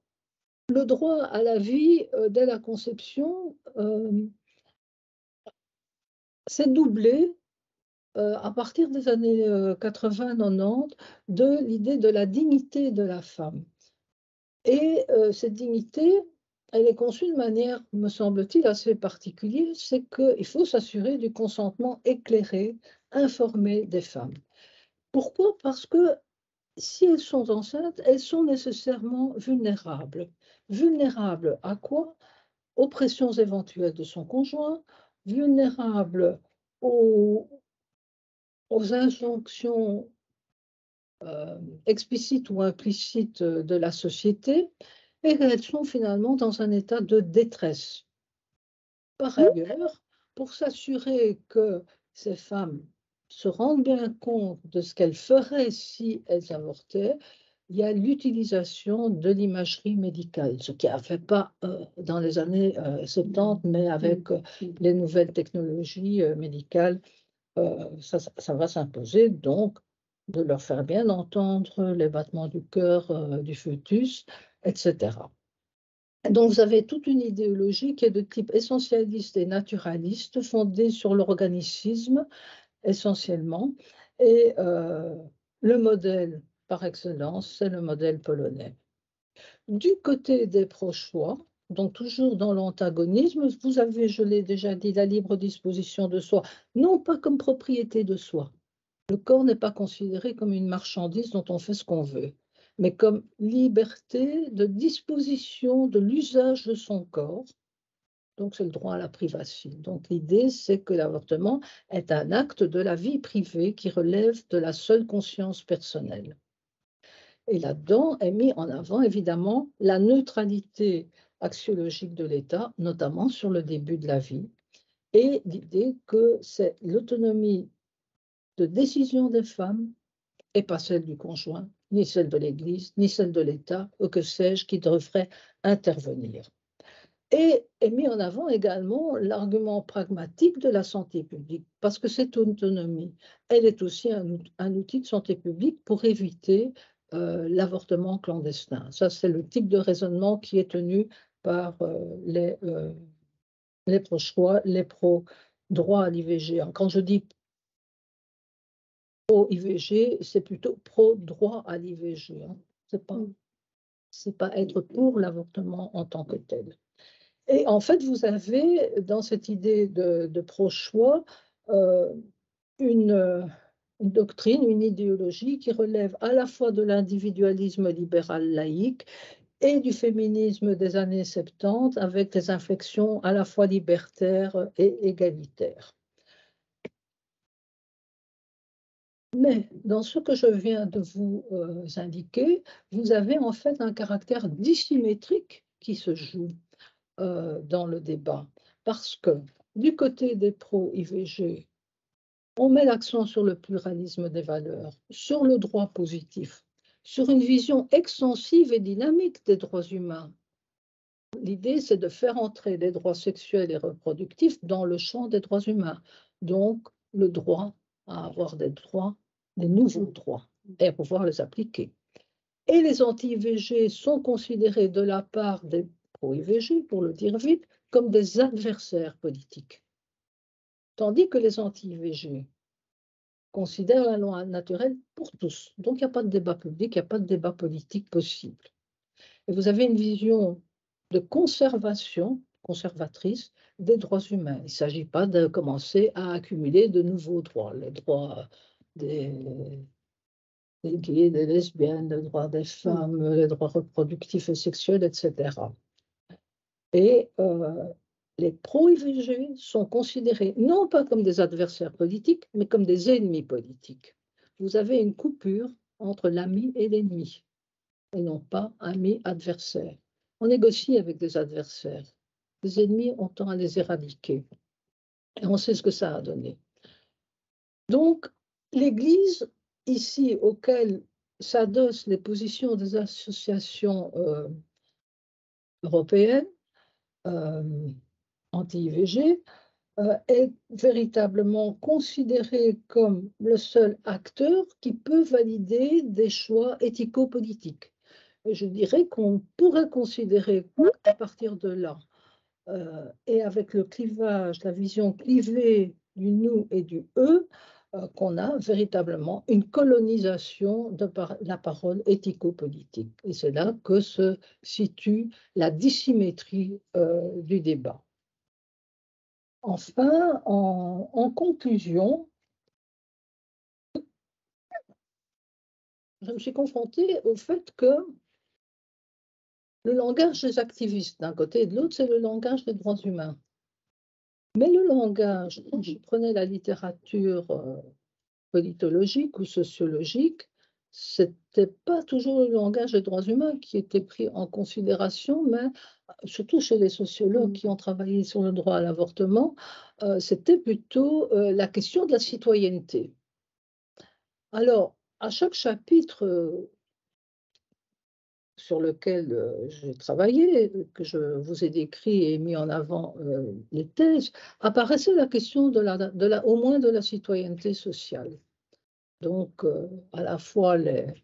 le droit à la vie dès la conception s'est doublé à partir des années 80-90 de l'idée de la dignité de la femme. Et cette dignité, elle est conçue de manière, me semble-t-il, assez particulière, c'est qu'il faut s'assurer du consentement éclairé, informé des femmes. Pourquoi? Parce que si elles sont enceintes, elles sont nécessairement vulnérables. Vulnérables à quoi? Aux pressions éventuelles de son conjoint, vulnérables aux injonctions explicites ou implicites de la société, et elles sont finalement dans un état de détresse. Par ailleurs, pour s'assurer que ces femmes se rendent bien compte de ce qu'elles feraient si elles avortaient, il y a l'utilisation de l'imagerie médicale, ce qui n'a fait pas dans les années 70, mais avec les nouvelles technologies médicales, ça va s'imposer, donc de leur faire bien entendre les battements du cœur du fœtus, etc. Donc, vous avez toute une idéologie qui est de type essentialiste et naturaliste, fondée sur l'organicisme essentiellement, et le modèle par excellence, c'est le modèle polonais. Du côté des pro-choix, donc toujours dans l'antagonisme, vous avez, je l'ai déjà dit, la libre disposition de soi, non pas comme propriété de soi. Le corps n'est pas considéré comme une marchandise dont on fait ce qu'on veut, mais comme liberté de disposition de l'usage de son corps. Donc, c'est le droit à la privation. Donc, l'idée, c'est que l'avortement est un acte de la vie privée qui relève de la seule conscience personnelle. Et là-dedans est mis en avant, évidemment, la neutralité axiologique de l'État, notamment sur le début de la vie, et l'idée que c'est l'autonomie de décision des femmes, et pas celle du conjoint, ni celle de l'Église, ni celle de l'État, ou que sais-je, qui devrait intervenir. Et est mis en avant également l'argument pragmatique de la santé publique, parce que cette autonomie, elle est aussi un outil de santé publique pour éviter l'avortement clandestin. Ça, c'est le type de raisonnement qui est tenu par les pro-choix, les pro-droit à l'IVG. Quand je dis pro-IVG, c'est plutôt pro-droit à l'IVG. Hein. C'est pas c'est pas être pour l'avortement en tant que tel. Et en fait, vous avez dans cette idée de pro-choix une doctrine, une idéologie qui relève à la fois de l'individualisme libéral laïque et du féminisme des années 70 avec des inflexions à la fois libertaires et égalitaires. Mais dans ce que je viens de vous indiquer, vous avez en fait un caractère dissymétrique qui se joue dans le débat. Parce que du côté des pro-IVG, on met l'accent sur le pluralisme des valeurs, sur le droit positif, sur une vision extensive et dynamique des droits humains. L'idée, c'est de faire entrer les droits sexuels et reproductifs dans le champ des droits humains. Donc, le droit à avoir des droits, des nouveaux droits, et à pouvoir les appliquer. Et les anti-IVG sont considérés de la part des pro-IVG, pour le dire vite, comme des adversaires politiques. Tandis que les anti-IVG considèrent la loi naturelle pour tous. Donc, il n'y a pas de débat public, il n'y a pas de débat politique possible. Et vous avez une vision de conservation, conservatrice des droits humains. Il ne s'agit pas de commencer à accumuler de nouveaux droits, les droits des gays, des lesbiennes, les droits des femmes, les droits reproductifs et sexuels, etc. Et les pro-IVG sont considérés non pas comme des adversaires politiques, mais comme des ennemis politiques. Vous avez une coupure entre l'ami et l'ennemi, et non pas ami-adversaire. On négocie avec des adversaires. Les ennemis, on tend à les éradiquer. Et on sait ce que ça a donné. Donc, l'Église, ici, auquel s'adossent les positions des associations européennes, anti-IVG, est véritablement considéré comme le seul acteur qui peut valider des choix éthico-politiques. Et je dirais qu'on pourrait considérer qu'à partir de là, et avec le clivage, la vision clivée du nous et du eux, qu'on a véritablement une colonisation de la parole éthico-politique. Et c'est là que se situe la dissymétrie du débat. Enfin, en conclusion, je me suis confrontée au fait que le langage des activistes d'un côté et de l'autre, c'est le langage des droits humains. Mais le langage, quand je prenais la littérature politologique ou sociologique, c'était pas toujours le langage des droits humains qui était pris en considération, mais surtout chez les sociologues qui ont travaillé sur le droit à l'avortement, c'était plutôt la question de la citoyenneté. Alors, à chaque chapitre sur lequel j'ai travaillé, que je vous ai décrit et mis en avant les thèses, apparaissait la question au moins de la citoyenneté sociale. Donc, à la fois la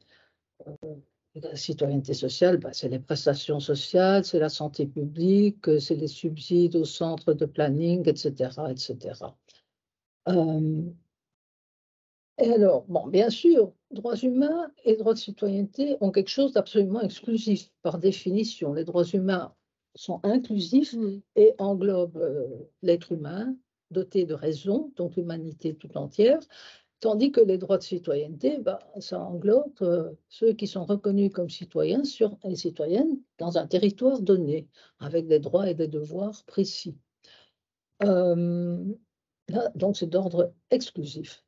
citoyenneté sociale, c'est les prestations sociales, c'est la santé publique, c'est les subsides aux centres de planning, etc., etc. Et alors, bon, bien sûr, droits humains et droits de citoyenneté ont quelque chose d'absolument exclusif par définition. Les droits humains sont inclusifs et englobent l'être humain doté de raison, donc l'humanité tout entière, tandis que les droits de citoyenneté, ça englobe ceux qui sont reconnus comme citoyens et citoyennes dans un territoire donné, avec des droits et des devoirs précis. Là, donc c'est d'ordre exclusif.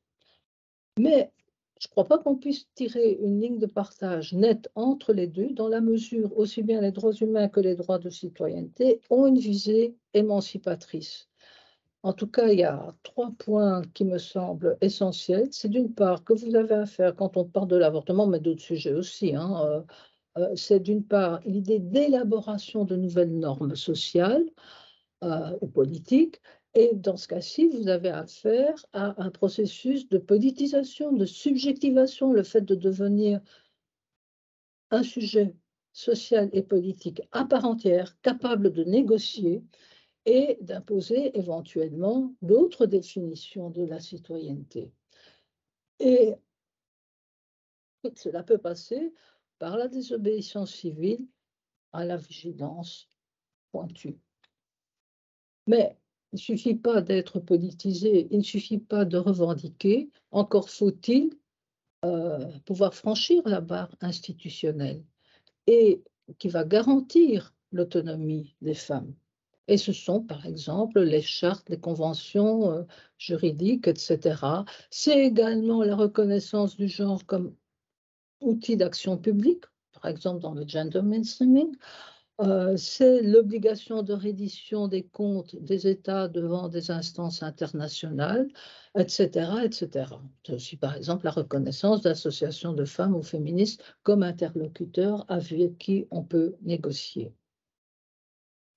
Mais je ne crois pas qu'on puisse tirer une ligne de partage nette entre les deux, dans la mesure aussi bien les droits humains que les droits de citoyenneté ont une visée émancipatrice. En tout cas, il y a 3 points qui me semblent essentiels. C'est d'une part que vous avez à faire quand on parle de l'avortement, mais d'autres sujets aussi, c'est d'une part l'idée d'élaboration de nouvelles normes sociales ou politiques. Et dans ce cas-ci, vous avez affaire à un processus de politisation, de subjectivation, le fait de devenir un sujet social et politique à part entière, capable de négocier et d'imposer éventuellement d'autres définitions de la citoyenneté. Et cela peut passer par la désobéissance civile à la vigilance pointue. Mais il ne suffit pas d'être politisé, il ne suffit pas de revendiquer, encore faut-il pouvoir franchir la barre institutionnelle et qui va garantir l'autonomie des femmes. Et ce sont, par exemple, les chartes, les conventions juridiques, etc. C'est également la reconnaissance du genre comme outil d'action publique, par exemple dans le gender mainstreaming. C'est l'obligation de reddition des comptes des États devant des instances internationales, etc., etc. C'est aussi, par exemple, la reconnaissance d'associations de femmes ou féministes comme interlocuteurs avec qui on peut négocier.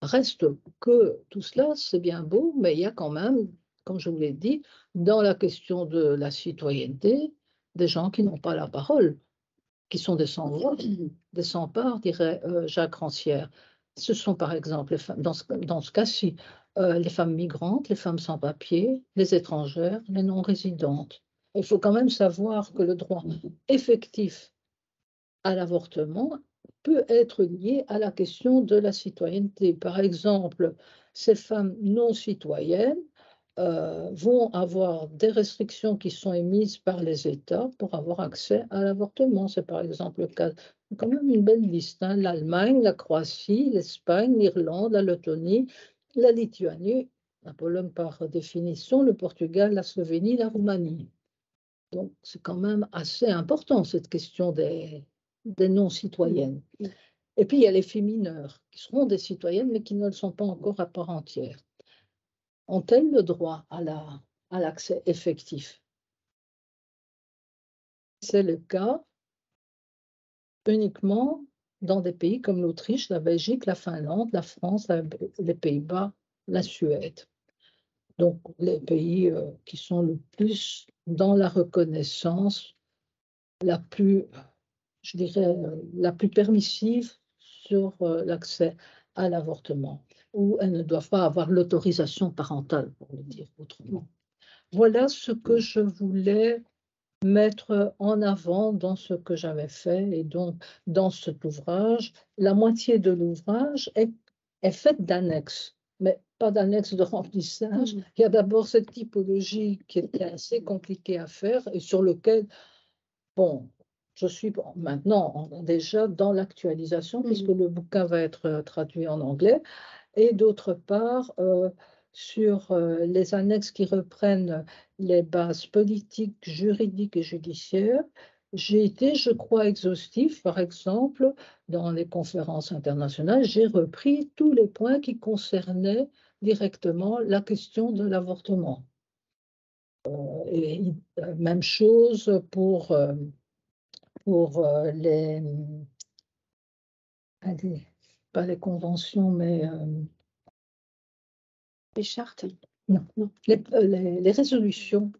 Reste que tout cela, c'est bien beau, mais il y a quand même, comme je vous l'ai dit, dans la question de la citoyenneté, des gens qui n'ont pas la parole, qui sont des sans-voix, des sans-parts, dirait Jacques Rancière. Ce sont par exemple, dans ce cas-ci, les femmes migrantes, les femmes sans papier, les étrangères, les non-résidentes. Il faut quand même savoir que le droit effectif à l'avortement peut être lié à la question de la citoyenneté. Par exemple, ces femmes non citoyennes vont avoir des restrictions qui sont émises par les États pour avoir accès à l'avortement. C'est par exemple le cas, quand même une belle liste, hein, l'Allemagne, la Croatie, l'Espagne, l'Irlande, la Lettonie, la Lituanie, la Pologne par définition, le Portugal, la Slovénie, la Roumanie. Donc c'est quand même assez important cette question des non-citoyennes. Et puis il y a les filles mineures qui seront des citoyennes mais qui ne le sont pas encore à part entière. Ont-elles le droit à l'accès effectif? C'est le cas uniquement dans des pays comme l'Autriche, la Belgique, la Finlande, la France, les Pays-Bas, la Suède. Donc les pays qui sont le plus dans la reconnaissance la plus, je dirais, la plus permissive sur l'accès à l'avortement, où elles ne doivent pas avoir l'autorisation parentale, pour le dire autrement. Voilà ce que je voulais mettre en avant dans ce que j'avais fait. Et donc, dans cet ouvrage, la moitié de l'ouvrage est faite d'annexes, mais pas d'annexes de remplissage. Il y a d'abord cette typologie qui était assez compliquée à faire et sur lequel, bon, je suis maintenant déjà dans l'actualisation, puisque le bouquin va être traduit en anglais. Et d'autre part, sur les annexes qui reprennent les bases politiques, juridiques et judiciaires, j'ai été, je crois, exhaustif. Par exemple, dans les conférences internationales, j'ai repris tous les points qui concernaient directement la question de l'avortement. Et même chose pour les, allez, pas les conventions, mais Les chartes. non, les résolutions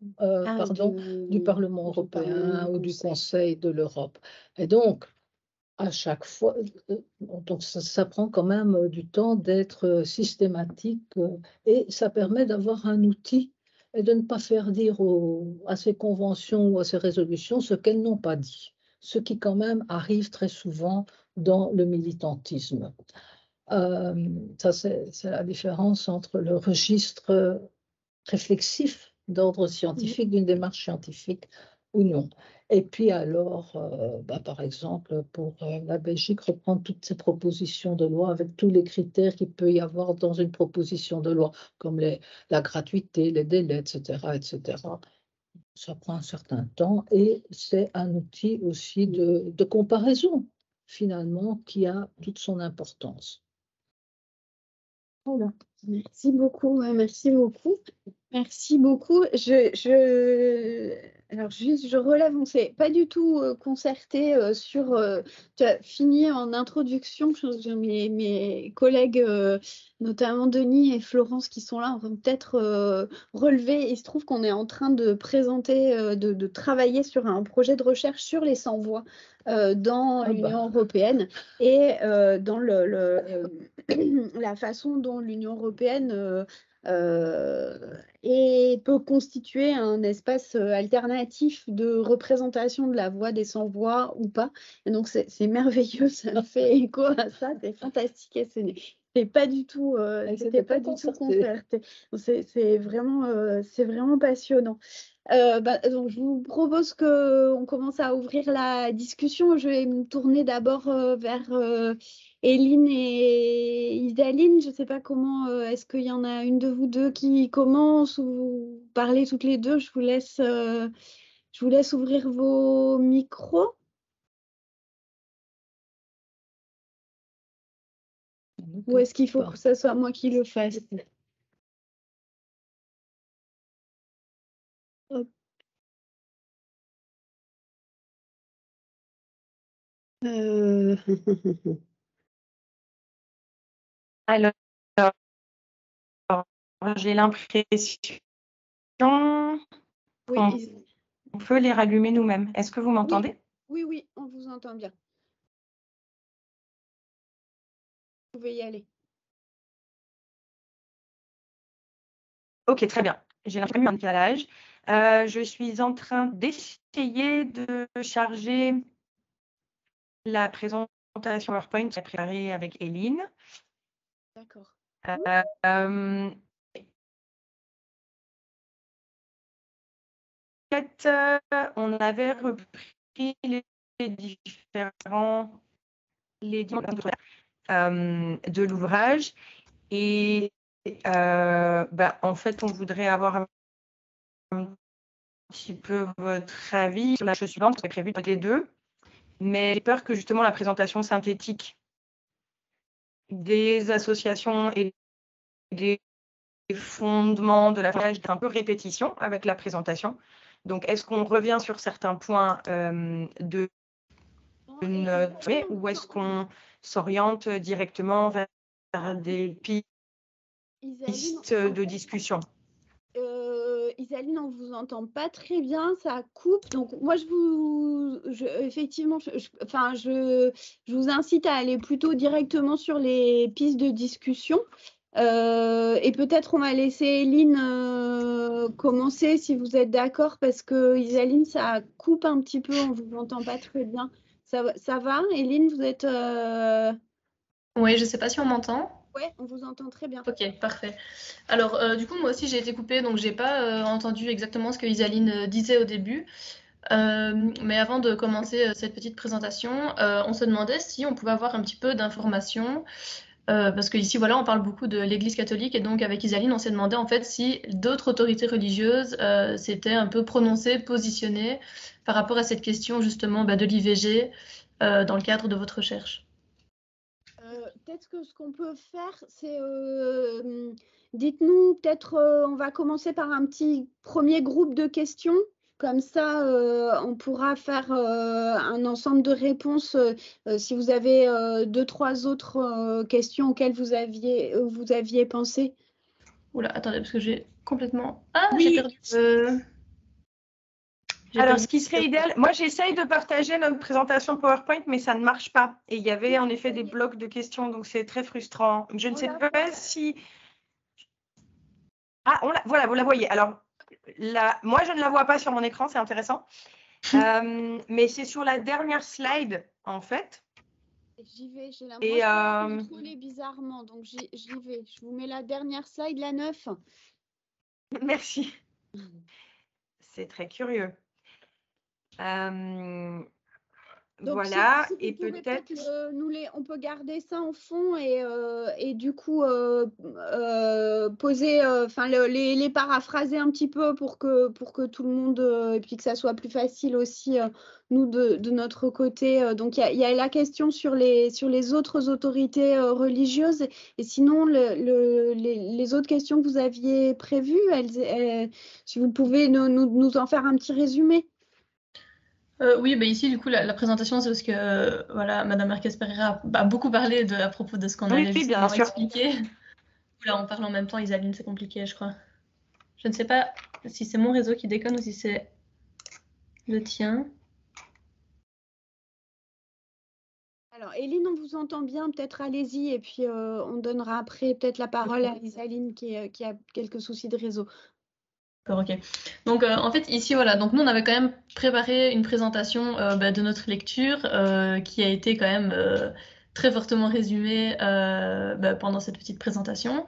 du Parlement européen ou du Conseil de l'Europe. Et donc, à chaque fois, donc ça prend quand même du temps d'être systématique et ça permet d'avoir un outil et de ne pas faire dire à ces conventions ou à ces résolutions ce qu'elles n'ont pas dit, ce qui quand même arrive très souvent dans le militantisme. Ça, c'est la différence entre le registre réflexif d'ordre scientifique, d'une démarche scientifique ou non. Et puis alors, par exemple, pour la Belgique, reprendre toutes ces propositions de loi avec tous les critères qu'il peut y avoir dans une proposition de loi, comme la gratuité, les délais, etc., etc. Ça prend un certain temps et c'est un outil aussi de comparaison, finalement, qui a toute son importance. Voilà. Merci beaucoup, merci beaucoup. Merci beaucoup. Alors juste, je relève, on ne s'est pas du tout concerté sur. Tu as fini en introduction. Mes collègues, notamment Denis et Florence, qui sont là, vont peut-être relever. Il se trouve qu'on est en train de présenter, de travailler sur un projet de recherche sur les sans-voix dans l'Union européenne et dans la façon dont l'Union européenne et peut constituer un espace alternatif de représentation de la voix des sans-voix ou pas. Et donc, c'est merveilleux, ça fait écho à ça, c'est fantastique. Et c'est pas du tout, c'était pas du tout concerté. C'est vraiment passionnant. Donc je vous propose qu'on commence à ouvrir la discussion. Je vais me tourner d'abord vers Éline et Isaline. Je ne sais pas comment, est-ce qu'il y en a une de vous deux qui commence ou vous parlez toutes les deux? Je vous laisse ouvrir vos micros. Ou est-ce qu'il faut que ce soit moi qui le fasse? Hop. Alors, j'ai l'impression qu'on Oui, peut les rallumer nous-mêmes. Est-ce que vous m'entendez? oui, on vous entend bien. Vous pouvez y aller. Ok, très bien. J'ai l'impression qu'il y a eu un décalage. Je suis en train d'essayer de charger la présentation PowerPoint que j'ai préparée avec Éline. D'accord. On avait repris les différents de l'ouvrage et en fait, on voudrait avoir un petit peu votre avis sur la chose suivante. C'est prévu toutes les deux, mais j'ai peur que justement la présentation synthétique des associations et des fondements de la page est un peu répétition avec la présentation. Donc, est-ce qu'on revient sur certains points de ou est-ce qu'on s'oriente directement vers des pistes de discussion? Isaline, on vous entend pas très bien, ça coupe. Donc moi, effectivement, je vous incite à aller plutôt directement sur les pistes de discussion. Et peut-être on va laisser Éline commencer si vous êtes d'accord, parce que Isaline, ça coupe un petit peu, on vous entend pas très bien. Ça va, Éline, vous êtes Oui, je ne sais pas si on m'entend. Oui, on vous entend très bien. Ok, parfait. Alors, du coup, moi aussi, j'ai été coupée, donc j'ai pas entendu exactement ce que Isaline disait au début. Mais avant de commencer cette petite présentation, on se demandait si on pouvait avoir un petit peu d'informations, parce qu'ici, voilà, on parle beaucoup de l'Église catholique, et donc avec Isaline, on s'est demandé en fait si d'autres autorités religieuses s'étaient un peu prononcées, positionnées par rapport à cette question justement de l'IVG dans le cadre de votre recherche. Peut-être que ce qu'on peut faire, c'est dites-nous, peut-être on va commencer par un petit premier groupe de questions. Comme ça, on pourra faire un ensemble de réponses si vous avez 2-3 autres questions auxquelles vous aviez pensé. Oula, attendez, parce que j'ai complètement... Ah, Oui. j'ai perdu... Alors, ce qui serait idéal, moi j'essaye de partager notre présentation PowerPoint, mais ça ne marche pas. Et il y avait en effet des blocs de questions, donc c'est très frustrant. Je ne sais pas si... Ah, voilà, vous la voyez. Alors, moi je ne la vois pas sur mon écran, c'est intéressant. Mais c'est sur la dernière slide, en fait. J'y vais, j'ai l'impression de contrôler bizarrement, donc j'y vais. Je vous mets la dernière slide, la 9. Merci. C'est très curieux. Donc, voilà, si et peut-être on peut garder ça en fond et du coup poser, les paraphraser un petit peu pour que tout le monde et puis que ça soit plus facile aussi nous de notre côté. Donc il y a la question sur les autres autorités religieuses et sinon les autres questions que vous aviez prévues, si vous pouvez nous en faire un petit résumé. Oui, ici, du coup, la présentation, c'est parce que voilà, Madame Marquez-Pereira a beaucoup parlé à propos de ce qu'on allait justement expliquer. Là, on parle en même temps, Isaline, c'est compliqué, je crois. Je ne sais pas si c'est mon réseau qui déconne ou si c'est le tien. Alors, Éline, on vous entend bien, peut-être allez-y, et puis on donnera après peut-être la parole à Isaline qui a quelques soucis de réseau. D'accord, ok. Donc en fait ici voilà, donc nous on avait quand même préparé une présentation de notre lecture qui a été quand même très fortement résumée pendant cette petite présentation.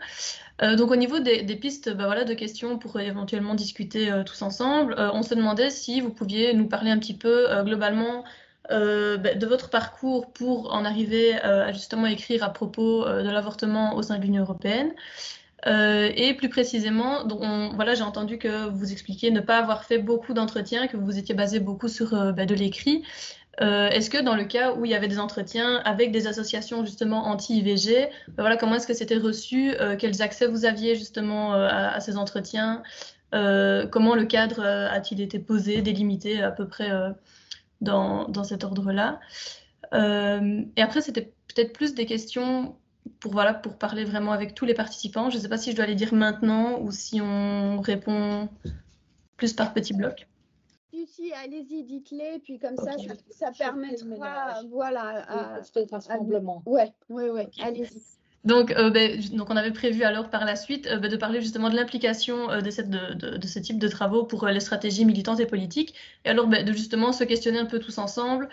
Donc au niveau des pistes voilà, de questions pour éventuellement discuter tous ensemble, on se demandait si vous pouviez nous parler un petit peu globalement de votre parcours pour en arriver à justement écrire à propos de l'avortement au sein de l'Union européenne. Et plus précisément, donc voilà, j'ai entendu que vous expliquiez ne pas avoir fait beaucoup d'entretiens, que vous étiez basé beaucoup sur de l'écrit. Est-ce que dans le cas où il y avait des entretiens avec des associations justement anti-IVG, voilà, comment est-ce que c'était reçu, quels accès vous aviez justement à ces entretiens, comment le cadre a-t-il été posé, délimité à peu près dans cet ordre-là. Et après, c'était peut-être plus des questions pour parler vraiment avec tous les participants. Je ne sais pas si je dois les dire maintenant ou si on répond plus par petits blocs. Si, allez-y, dites-les, puis comme ça Ok. ça permettra, voilà, rassemblement. ouais, Ok. allez-y. Donc on avait prévu alors par la suite de parler justement de l'implication de ce type de travaux pour les stratégies militantes et politiques, et alors de justement se questionner un peu tous ensemble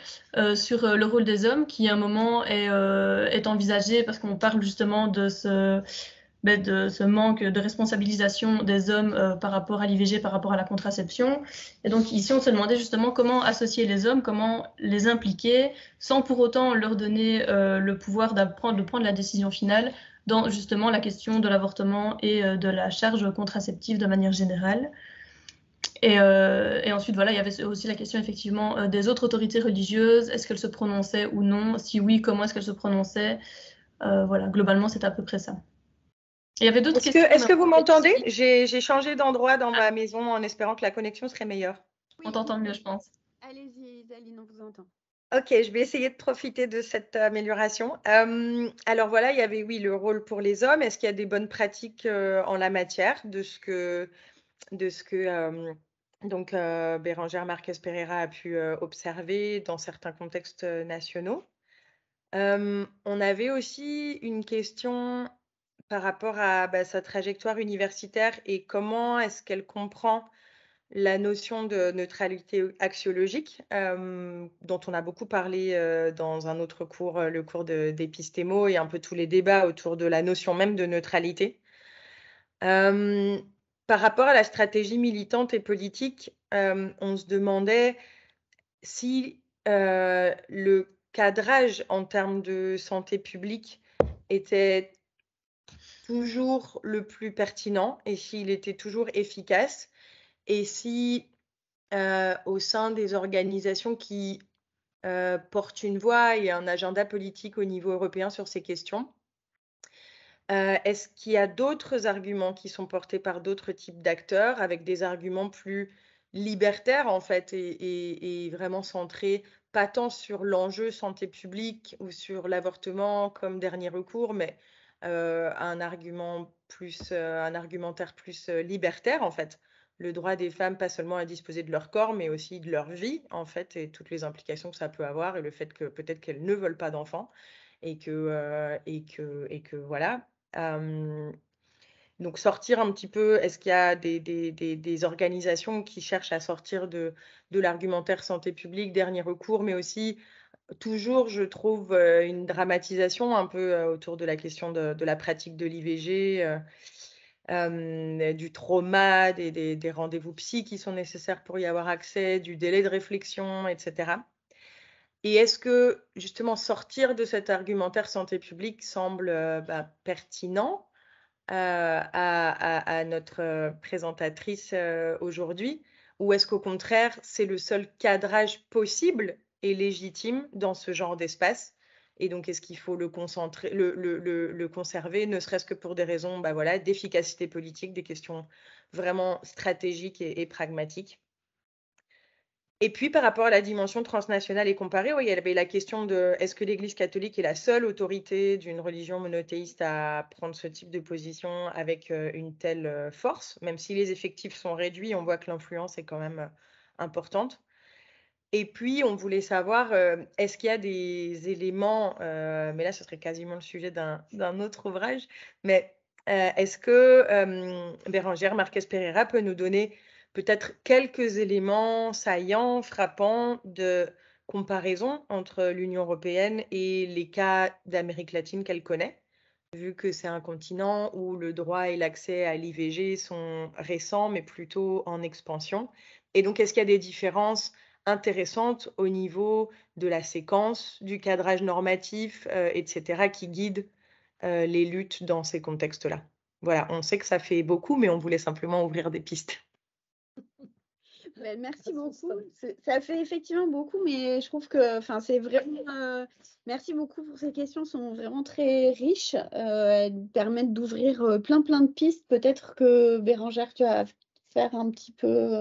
sur le rôle des hommes qui à un moment est envisagé parce qu'on parle justement de ce manque de responsabilisation des hommes par rapport à l'IVG, par rapport à la contraception. Et donc ici, on se demandait justement comment associer les hommes, comment les impliquer, sans pour autant leur donner le pouvoir de prendre la décision finale dans justement la question de l'avortement et de la charge contraceptive de manière générale. Et ensuite, voilà, il y avait aussi la question effectivement des autres autorités religieuses. Est-ce qu'elles se prononçaient ou non? Si oui, comment est-ce qu'elles se prononçaient? Voilà, globalement, c'est à peu près ça. Il y avait d'autres questions. Est-ce que vous m'entendez? J'ai changé d'endroit dans ma maison en espérant que la connexion serait meilleure. On t'entend mieux, je pense. Allez-y, Isaline, on vous entend. Ok, je vais essayer de profiter de cette amélioration. Alors voilà, il y avait, oui, le rôle pour les hommes. Est-ce qu'il y a des bonnes pratiques en la matière de ce que Bérangère Marquez Pereira a pu observer dans certains contextes nationaux? On avait aussi une question par rapport à sa trajectoire universitaire et comment est-ce qu'elle comprend la notion de neutralité axiologique, dont on a beaucoup parlé dans un autre cours, le cours d'épistémo, et un peu tous les débats autour de la notion même de neutralité. Par rapport à la stratégie militante et politique, on se demandait si le cadrage en termes de santé publique était toujours le plus pertinent et s'il était toujours efficace, et si au sein des organisations qui portent une voix et un agenda politique au niveau européen sur ces questions, est-ce qu'il y a d'autres arguments qui sont portés par d'autres types d'acteurs avec des arguments plus libertaires en fait et vraiment centrés pas tant sur l'enjeu santé publique ou sur l'avortement comme dernier recours, mais un argumentaire plus libertaire en fait. Le droit des femmes, pas seulement à disposer de leur corps, mais aussi de leur vie, en fait, et toutes les implications que ça peut avoir, et le fait que peut-être qu'elles ne veulent pas d'enfants, et que voilà. Donc sortir un petit peu, est-ce qu'il y a des organisations qui cherchent à sortir de l'argumentaire santé publique, dernier recours, mais aussi toujours, je trouve, une dramatisation un peu autour de la question de la pratique de l'IVG, du trauma, des rendez-vous psy qui sont nécessaires pour y avoir accès, du délai de réflexion, etc. Et est-ce que justement sortir de cet argumentaire santé publique semble pertinent à notre présentatrice aujourd'hui, ou est-ce qu'au contraire c'est le seul cadrage possible et légitime dans ce genre d'espace, et donc est-ce qu'il faut le conserver, ne serait-ce que pour des raisons d'efficacité politique, des questions vraiment stratégiques et pragmatiques? Et puis, par rapport à la dimension transnationale et comparée, il y avait la question de est-ce que l'Église catholique est la seule autorité d'une religion monothéiste à prendre ce type de position avec une telle force, même si les effectifs sont réduits, on voit que l'influence est quand même importante. Et puis, on voulait savoir, est-ce qu'il y a des éléments, mais là, ce serait quasiment le sujet d'un autre ouvrage, mais est-ce que Bérangère Marquez-Pereira peut nous donner peut-être quelques éléments saillants, frappants de comparaison entre l'Union européenne et les cas d'Amérique latine qu'elle connaît, vu que c'est un continent où le droit et l'accès à l'IVG sont récents, mais plutôt en expansion. Et donc, est-ce qu'il y a des différences intéressantes au niveau de la séquence, du cadrage normatif, etc., qui guident les luttes dans ces contextes-là? Voilà, on sait que ça fait beaucoup, mais on voulait simplement ouvrir des pistes. Merci beaucoup. Ça fait effectivement beaucoup, mais je trouve que c'est vraiment. Merci beaucoup pour ces questions, sont vraiment très riches. Elles permettent d'ouvrir plein de pistes. Peut-être que Bérangère, tu vas faire un petit peu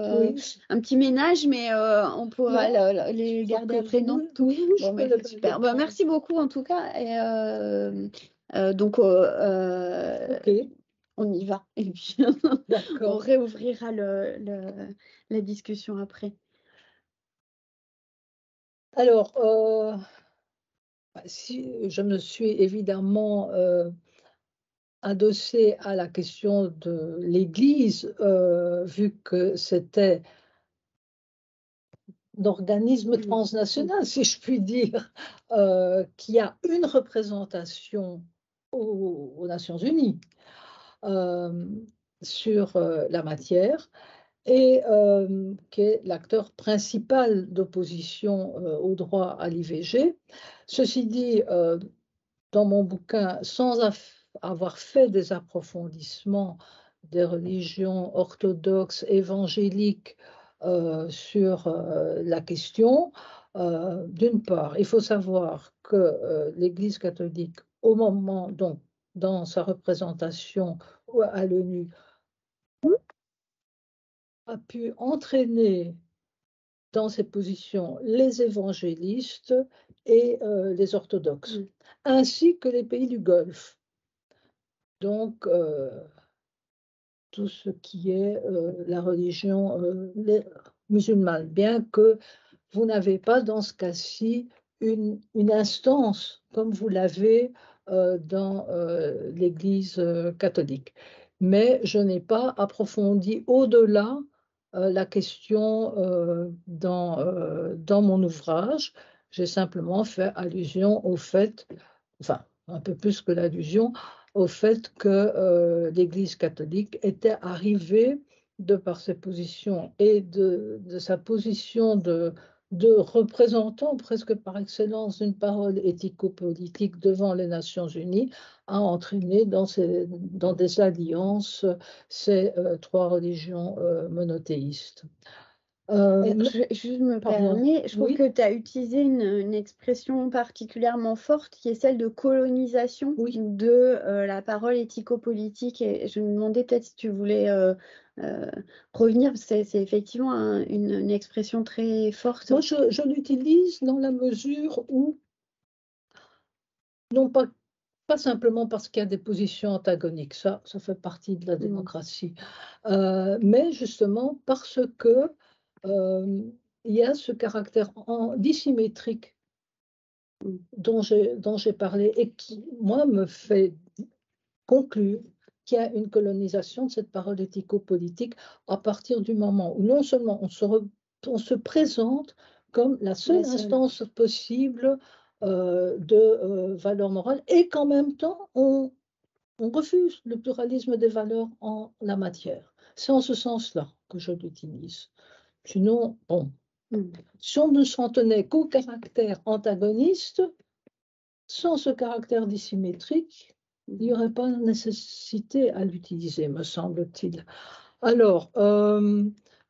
un petit ménage, mais on pourra les garder après. Non, oui, bon, super. Merci beaucoup en tout cas. Et donc, on y va. Et puis, on réouvrira la discussion après. Alors, si je me suis évidemment adossée à la question de l'Église, vu que c'était d'organisme transnational, si je puis dire, qui a une représentation aux Nations Unies sur la matière et qui est l'acteur principal d'opposition au droit à l'IVG. Ceci dit, dans mon bouquin, sans avoir fait des approfondissements des religions orthodoxes, évangéliques sur la question, d'une part, il faut savoir que l'Église catholique, au moment, donc, dans sa représentation à l'ONU, a pu entraîner dans ses positions les évangélistes et les orthodoxes, ainsi que les pays du Golfe. Donc, tout ce qui est la religion musulmane, bien que vous n'avez pas dans ce cas-ci une instance comme vous l'avez dans l'Église catholique. Mais je n'ai pas approfondi au-delà la question dans mon ouvrage. J'ai simplement fait allusion au fait, enfin un peu plus que l'allusion, au fait que l'Église catholique était arrivée, de par ses positions et de sa position de représentant presque par excellence d'une parole éthico-politique devant les Nations Unies, à entraîner dans des alliances ces trois religions monothéistes. Je me permets, je trouve que tu as utilisé une expression particulièrement forte qui est celle de colonisation de la parole éthico-politique. Et je me demandais peut-être si tu voulais revenir, c'est effectivement une expression très forte. Moi, je l'utilise dans la mesure où, non pas simplement parce qu'il y a des positions antagoniques, ça fait partie de la démocratie, mais justement parce que il y a ce caractère dissymétrique dont j'ai parlé et qui, moi, me fait conclure qu'il y a une colonisation de cette parole éthico-politique à partir du moment où non seulement on se présente comme la seule instance possible de valeurs morales et qu'en même temps on refuse le pluralisme des valeurs en la matière. C'est en ce sens-là que je l'utilise. Sinon, bon, si on ne s'en tenait qu'au caractère antagoniste, sans ce caractère dissymétrique, il n'y aurait pas de nécessité à l'utiliser, me semble-t-il. Alors,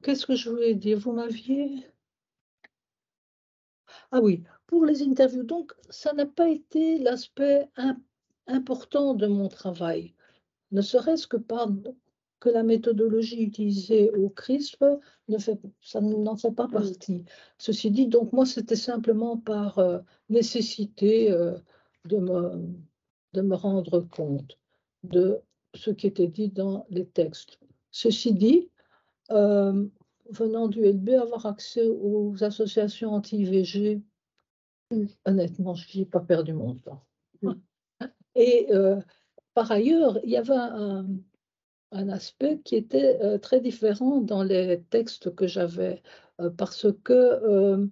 qu'est-ce que je voulais dire? Vous m'aviez... Ah oui, pour les interviews. Donc, ça n'a pas été l'aspect important de mon travail, ne serait-ce que que la méthodologie utilisée au CRISP, ça n'en fait pas partie. Ceci dit, donc moi, c'était simplement par nécessité de me rendre compte de ce qui était dit dans les textes. Ceci dit, venant du LB, avoir accès aux associations anti-IVG, honnêtement, je n'ai pas perdu mon temps. Et par ailleurs, il y avait un aspect qui était très différent dans les textes que j'avais, parce que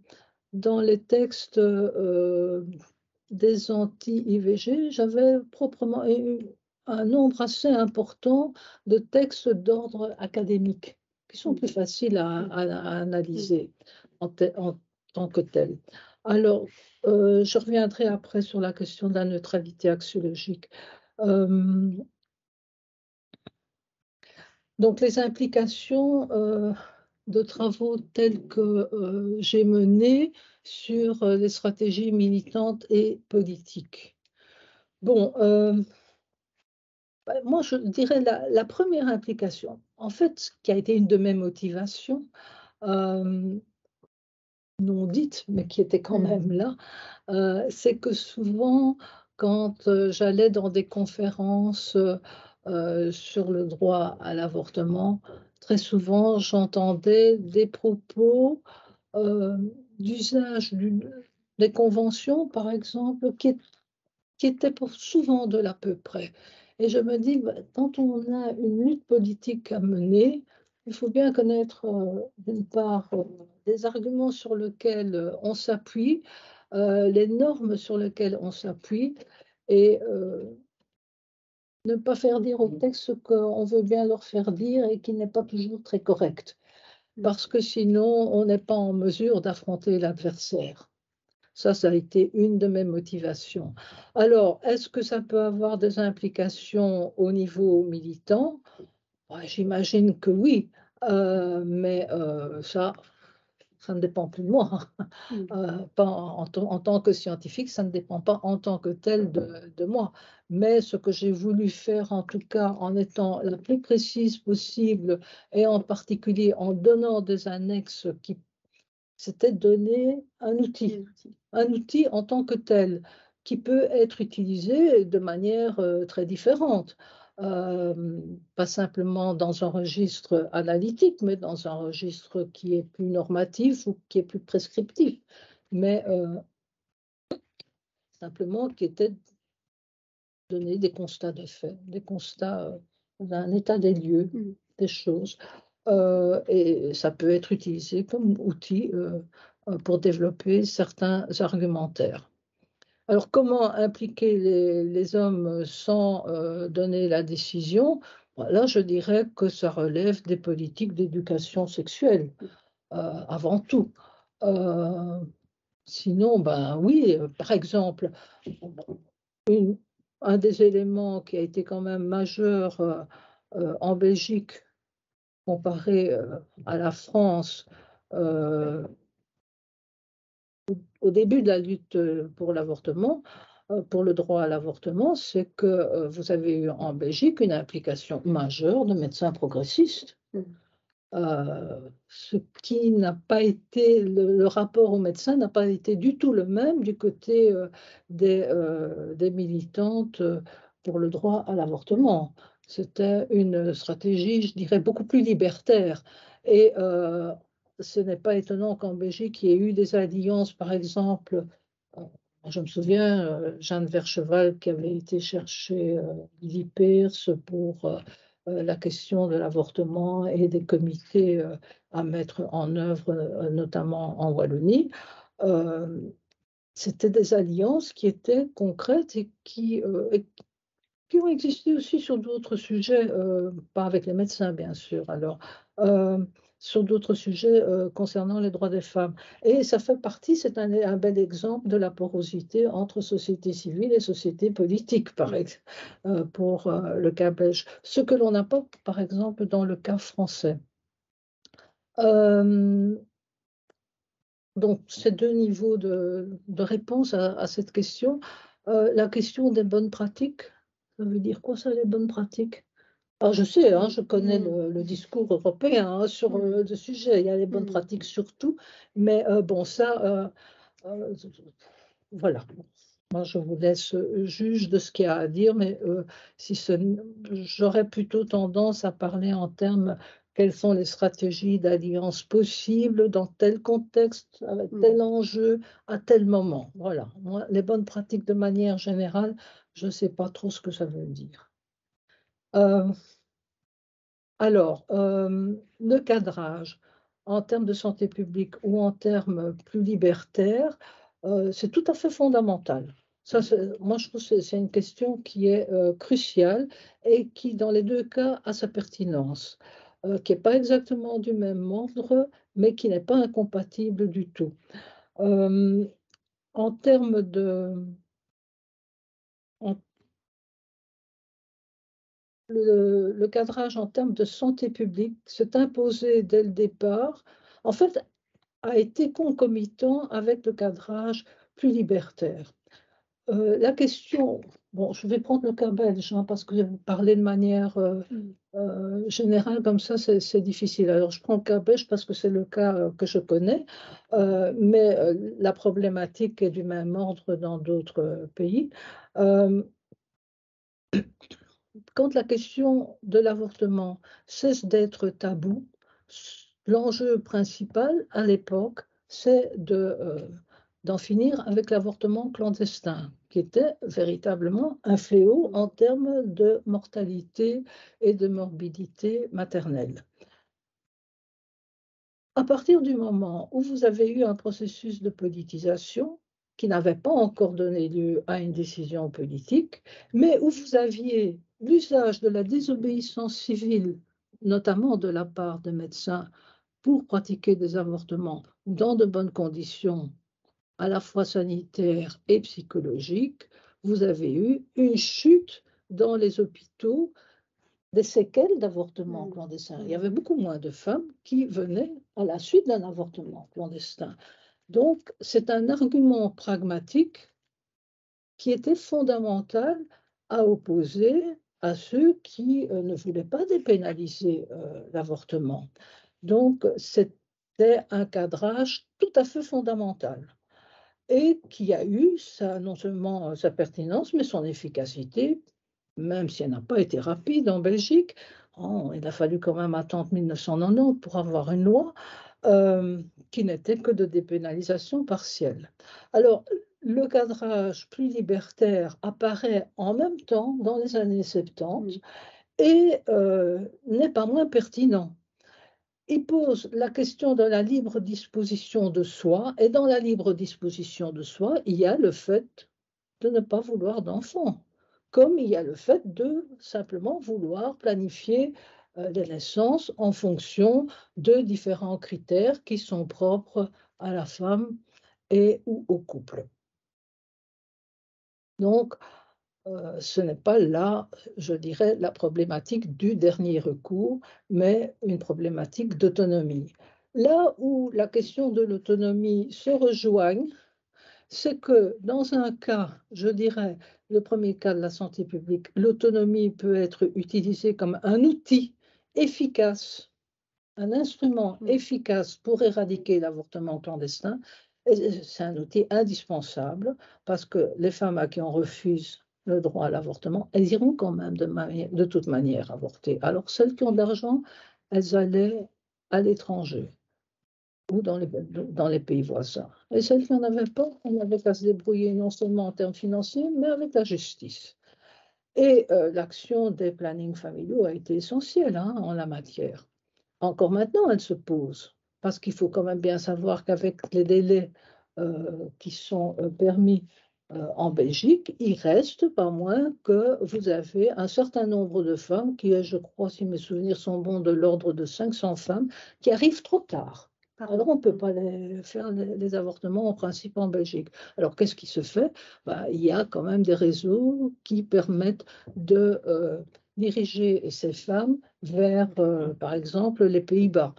dans les textes des anti-IVG, j'avais proprement eu un nombre assez important de textes d'ordre académique qui sont plus faciles à analyser en tant que tels. Alors, je reviendrai après sur la question de la neutralité axiologique. Donc, les implications de travaux tels que j'ai menés sur les stratégies militantes et politiques. Bon, moi, je dirais la première implication, en fait, qui a été une de mes motivations, non dite, mais qui était quand même là, c'est que souvent, quand j'allais dans des conférences sur le droit à l'avortement, très souvent, j'entendais des propos euh, d'usage des conventions, par exemple, qui étaient souvent de l'à peu près. Et je me dis, quand on a une lutte politique à mener, il faut bien connaître, d'une part, des arguments sur lesquels on s'appuie, les normes sur lesquelles on s'appuie, et ne pas faire dire au texte ce qu'on veut bien leur faire dire et qui n'est pas toujours très correct. Parce que sinon, on n'est pas en mesure d'affronter l'adversaire. Ça a été une de mes motivations. Alors, est-ce que ça peut avoir des implications au niveau militant? J'imagine que oui, mais ça ne dépend plus de moi. Pas en tant que scientifique, ça ne dépend pas en tant que tel de moi. Mais ce que j'ai voulu faire, en tout cas, en étant la plus précise possible, et en particulier en donnant des annexes qui c'était donner un outil en tant que tel, qui peut être utilisé de manière très différente. Pas simplement dans un registre analytique, mais dans un registre qui est plus normatif ou qui est plus prescriptif, mais simplement qui était donner des constats de fait, des constats d'un état des lieux, des choses. Et ça peut être utilisé comme outil pour développer certains argumentaires. Alors, comment impliquer les hommes sans donner la décision? Là, je dirais que ça relève des politiques d'éducation sexuelle, avant tout. Sinon, ben oui, par exemple, un des éléments qui a été quand même majeur en Belgique comparé à la France au début de la lutte pour l'avortement, pour le droit à l'avortement, c'est que vous avez eu en Belgique une implication majeure de médecins progressistes. Ce qui n'a pas été, le rapport aux médecins n'a pas été du tout le même du côté des militantes pour le droit à l'avortement. C'était une stratégie, je dirais, beaucoup plus libertaire. Et ce n'est pas étonnant qu'en Belgique, il y ait eu des alliances, par exemple, je me souviens, Jeanne Vercheval qui avait été chercher Lily Peirce pour la question de l'avortement et des comités à mettre en œuvre, notamment en Wallonie. C'était des alliances qui étaient concrètes et qui ont existé aussi sur d'autres sujets, pas avec les médecins bien sûr, alors, sur d'autres sujets concernant les droits des femmes. Et ça fait partie, c'est un bel exemple de la porosité entre société civile et société politique, pour le cas belge. Ce que l'on n'a pas, par exemple, dans le cas français. Donc, ces deux niveaux de réponse à cette question. La question des bonnes pratiques, ça veut dire quoi ça, les bonnes pratiques? Alors, je sais, je connais le discours européen sur le sujet, il y a les bonnes pratiques surtout, mais bon, ça, voilà. Moi, je vous laisse juge de ce qu'il y a à dire, mais j'aurais plutôt tendance à parler en termes quelles sont les stratégies d'alliance possibles dans tel contexte, avec tel enjeu, à tel moment. Voilà. Moi, les bonnes pratiques de manière générale, je ne sais pas trop ce que ça veut dire. Alors, le cadrage en termes de santé publique ou en termes plus libertaires, c'est tout à fait fondamental. Ça, moi, je trouve que c'est une question qui est cruciale et qui, dans les deux cas, a sa pertinence, qui n'est pas exactement du même ordre, mais qui n'est pas incompatible du tout. Euh, en termes de... en- le cadrage en termes de santé publique s'est imposé dès le départ. En fait, a été concomitant avec le cadrage plus libertaire. La question, bon, je vais prendre le cas belge, hein, parce que parler de manière générale comme ça, c'est difficile. Alors, je prends le cas belge parce que c'est le cas que je connais, mais la problématique est du même ordre dans d'autres pays. Euh, Quand la question de l'avortement cesse d'être tabou, l'enjeu principal à l'époque, c'est d'en finir avec l'avortement clandestin, qui était véritablement un fléau en termes de mortalité et de morbidité maternelle. À partir du moment où vous avez eu un processus de politisation qui n'avait pas encore donné lieu à une décision politique, mais où vous aviez l'usage de la désobéissance civile, notamment de la part de médecins, pour pratiquer des avortements dans de bonnes conditions, à la fois sanitaires et psychologiques, vous avez eu une chute dans les hôpitaux des séquelles d'avortement clandestin. Il y avait beaucoup moins de femmes qui venaient à la suite d'un avortement clandestin. Donc, c'est un argument pragmatique qui était fondamental à opposer à ceux qui ne voulaient pas dépénaliser l'avortement. Donc, c'était un cadrage tout à fait fondamental et qui a eu non seulement sa pertinence, mais son efficacité, même si elle n'a pas été rapide en Belgique. Il a fallu quand même attendre 1990 pour avoir une loi qui n'était que de dépénalisation partielle. Alors, le cadrage plus libertaire apparaît en même temps dans les années 70 et n'est pas moins pertinent. Il pose la question de la libre disposition de soi, et dans la libre disposition de soi, il y a le fait de ne pas vouloir d'enfant, comme il y a le fait de simplement vouloir planifier les naissances en fonction de différents critères qui sont propres à la femme et ou au couple. Donc, ce n'est pas là, je dirais, la problématique du dernier recours, mais une problématique d'autonomie. Là où la question de l'autonomie se rejoigne, c'est que dans un cas, je dirais, le premier cas de la santé publique, l'autonomie peut être utilisée comme un outil efficace, un instrument efficace pour éradiquer l'avortement clandestin. C'est un outil indispensable parce que les femmes à qui on refuse le droit à l'avortement, elles iront quand même de toute manière avorter. Alors celles qui ont de l'argent, elles allaient à l'étranger ou dans les pays voisins. Et celles qui n'en avaient pas, on avait qu'à se débrouiller non seulement en termes financiers, mais avec la justice. Et l'action des plannings familiaux a été essentielle en la matière. Encore maintenant, elle se pose, parce qu'il faut quand même bien savoir qu'avec les délais qui sont permis en Belgique, il reste pas moins que vous avez un certain nombre de femmes, qui est, je crois, si mes souvenirs sont bons, de l'ordre de 500 femmes, qui arrivent trop tard. Alors, on ne peut pas faire les avortements en principe en Belgique. Alors, qu'est-ce qui se fait? Il y a quand même des réseaux qui permettent de diriger ces femmes vers, par exemple, les Pays-Bas.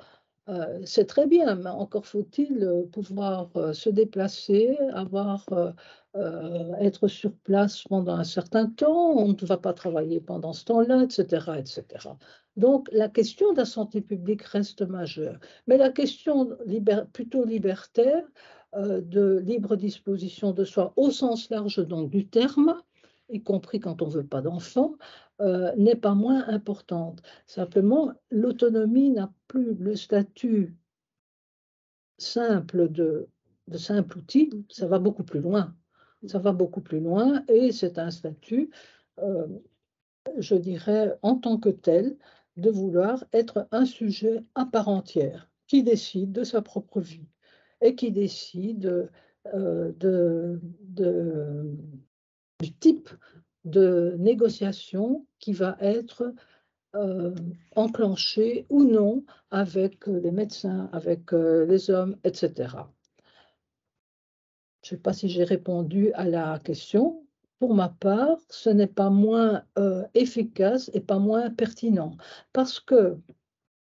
C'est très bien, mais encore faut-il pouvoir se déplacer, être sur place pendant un certain temps, on ne va pas travailler pendant ce temps-là, etc., etc. Donc la question de la santé publique reste majeure, mais la question plutôt libertaire, de libre disposition de soi au sens large donc du terme, y compris quand on ne veut pas d'enfants, n'est pas moins importante. Simplement, l'autonomie n'a plus le statut simple de simple outil, ça va beaucoup plus loin. Ça va beaucoup plus loin et c'est un statut, euh, je dirais, en tant que tel, de vouloir être un sujet à part entière, qui décide de sa propre vie et qui décide du type de négociation qui va être enclenché ou non avec les médecins, avec les hommes, etc. Je ne sais pas si j'ai répondu à la question. Pour ma part, ce n'est pas moins efficace et pas moins pertinent. Parce que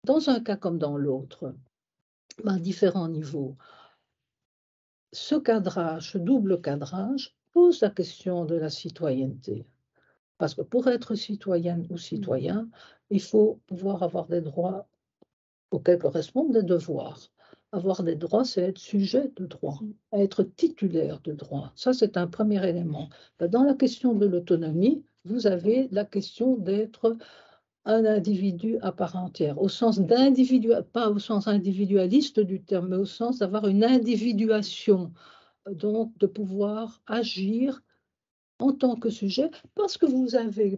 dans un cas comme dans l'autre, à différents niveaux, ce cadrage, ce double cadrage, pose la question de la citoyenneté. Parce que pour être citoyenne ou citoyen, il faut pouvoir avoir des droits auxquels correspondent des devoirs. Avoir des droits, c'est être sujet de droit, être titulaire de droit. Ça, c'est un premier élément. Dans la question de l'autonomie, vous avez la question d'être un individu à part entière, au sens pas au sens individualiste du terme, mais au sens d'avoir une individuation, donc de pouvoir agir en tant que sujet, parce que vous avez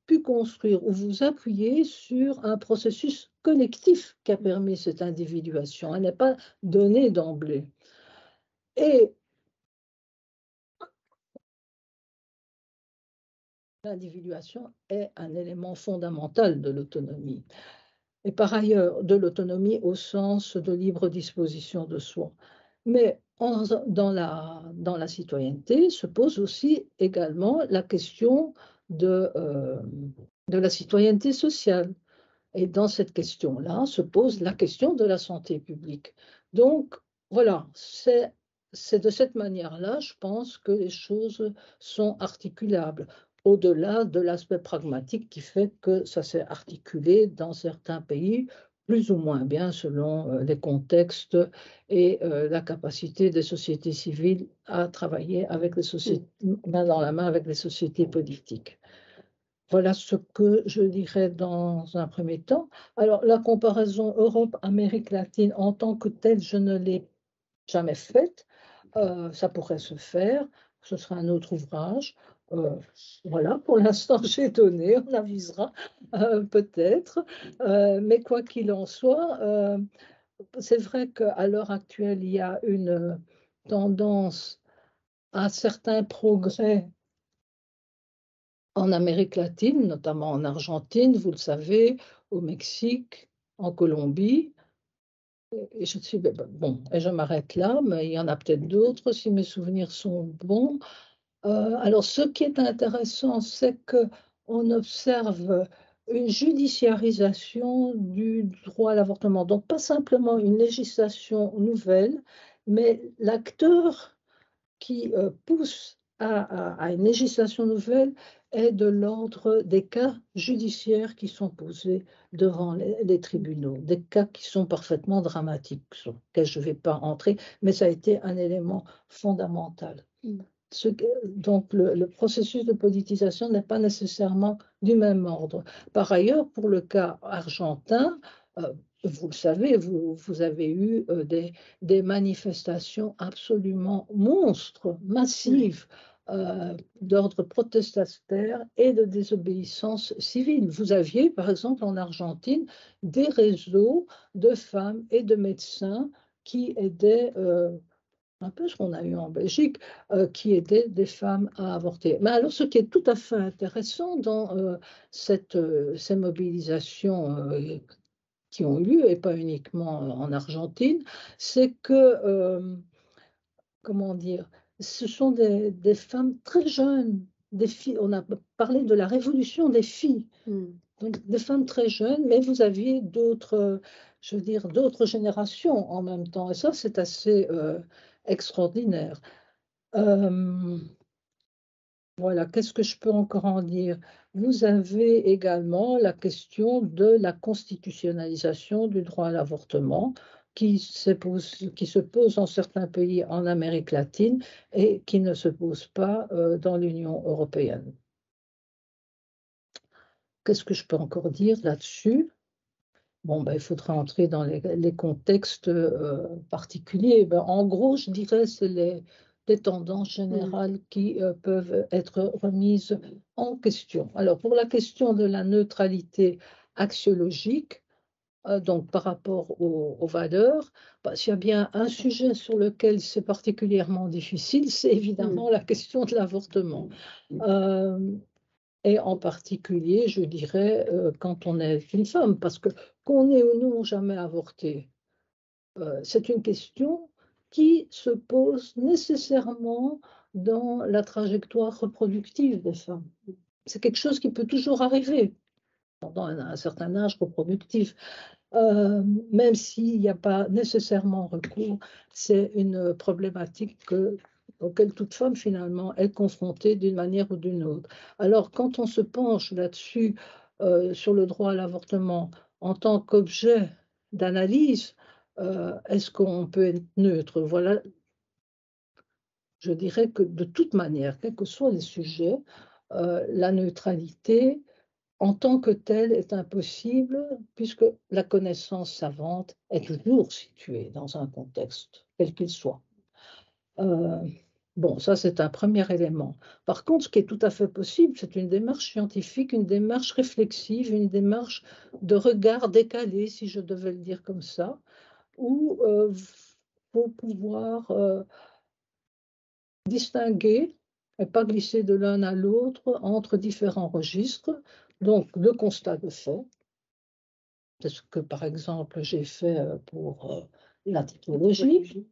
pu construire ou vous appuyer sur un processus collectif qui a permis cette individuation. Elle n'est pas donnée d'emblée. Et l'individuation est un élément fondamental de l'autonomie. Et par ailleurs, de l'autonomie au sens de libre disposition de soi. Mais dans la citoyenneté se pose aussi également la question de la citoyenneté sociale. Et dans cette question-là se pose la question de la santé publique. Donc, voilà, c'est de cette manière-là, je pense, que les choses sont articulables, au-delà de l'aspect pragmatique qui fait que ça s'est articulé dans certains pays, plus ou moins bien selon les contextes et la capacité des sociétés civiles à travailler avec les sociétés, main dans la main avec les sociétés politiques. Voilà ce que je dirais dans un premier temps. Alors, la comparaison Europe-Amérique latine en tant que telle, je ne l'ai jamais faite. Ça pourrait se faire. Ce sera un autre ouvrage. Voilà, pour l'instant, j'ai donné. On avisera peut-être. Mais quoi qu'il en soit, c'est vrai qu'à l'heure actuelle, il y a une tendance à certains progrès en Amérique latine, notamment en Argentine, vous le savez, au Mexique, en Colombie. Et je suis, bon, et je m'arrête là, mais il y en a peut-être d'autres si mes souvenirs sont bons. Alors, ce qui est intéressant, c'est qu'on observe une judiciarisation du droit à l'avortement. Donc, pas simplement une législation nouvelle, mais l'acteur qui pousse à une législation nouvelle est de l'ordre des cas judiciaires qui sont posés devant les tribunaux, des cas qui sont parfaitement dramatiques, sur lesquels je ne vais pas entrer, mais ça a été un élément fondamental. Donc le processus de politisation n'est pas nécessairement du même ordre. Par ailleurs, pour le cas argentin, vous le savez, vous avez eu des manifestations absolument monstres, massives, d'ordre protestataire et de désobéissance civile. Vous aviez, par exemple, en Argentine, des réseaux de femmes et de médecins qui aidaient, un peu ce qu'on a eu en Belgique, qui aidaient des femmes à avorter. Mais alors, ce qui est tout à fait intéressant dans ces mobilisations qui ont eu lieu, et pas uniquement en Argentine, c'est que, comment dire, ce sont des femmes très jeunes, des filles. On a parlé de la révolution des filles, donc des femmes très jeunes, mais vous aviez d'autres, je veux dire, d'autres générations en même temps, et ça, c'est assez extraordinaire. Voilà, qu'est-ce que je peux encore en dire? Vous avez également la question de la constitutionnalisation du droit à l'avortement. qui se pose dans certains pays en Amérique latine et qui ne se pose pas dans l'Union européenne. Qu'est-ce que je peux encore dire là-dessus? Bon, ben, il faudra entrer dans les contextes particuliers. Ben, en gros, je dirais c'est les tendances générales qui peuvent être remises en question. Alors, pour la question de la neutralité axiologique, donc par rapport aux valeurs, ben, s'il y a bien un sujet sur lequel c'est particulièrement difficile, c'est évidemment la question de l'avortement. Et en particulier, je dirais, quand on est une femme, parce que qu'on ait ou non jamais avorté, c'est une question qui se pose nécessairement dans la trajectoire reproductive des femmes. C'est quelque chose qui peut toujours arriver pendant un certain âge reproductif. Même s'il n'y a pas nécessairement recours, c'est une problématique auquel toute femme finalement est confrontée d'une manière ou d'une autre. Alors quand on se penche là-dessus, sur le droit à l'avortement en tant qu'objet d'analyse, est-ce qu'on peut être neutre? Voilà, je dirais que de toute manière, quels que soient les sujets, la neutralité en tant que telle est impossible puisque la connaissance savante est toujours située dans un contexte, quel qu'il soit. Bon, ça c'est un premier élément. Par contre, ce qui est tout à fait possible, c'est une démarche scientifique, une démarche réflexive, une démarche de regard décalé, si je devais le dire comme ça, où il faut pouvoir distinguer et pas glisser de l'un à l'autre entre différents registres. Donc, le constat de fait, c'est ce que, par exemple, j'ai fait pour la typologie.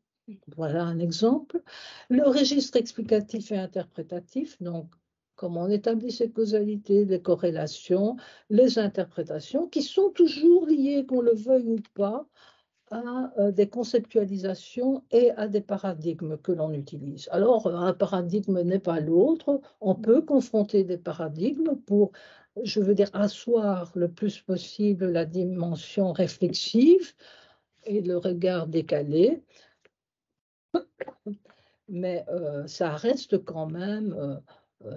Voilà un exemple. Le registre explicatif et interprétatif, donc, comment on établit ces causalités, les corrélations, les interprétations, qui sont toujours liées, qu'on le veuille ou pas, à des conceptualisations et à des paradigmes que l'on utilise. Alors, un paradigme n'est pas l'autre. On peut confronter des paradigmes pour, je veux dire, asseoir le plus possible la dimension réflexive et le regard décalé, mais ça reste quand même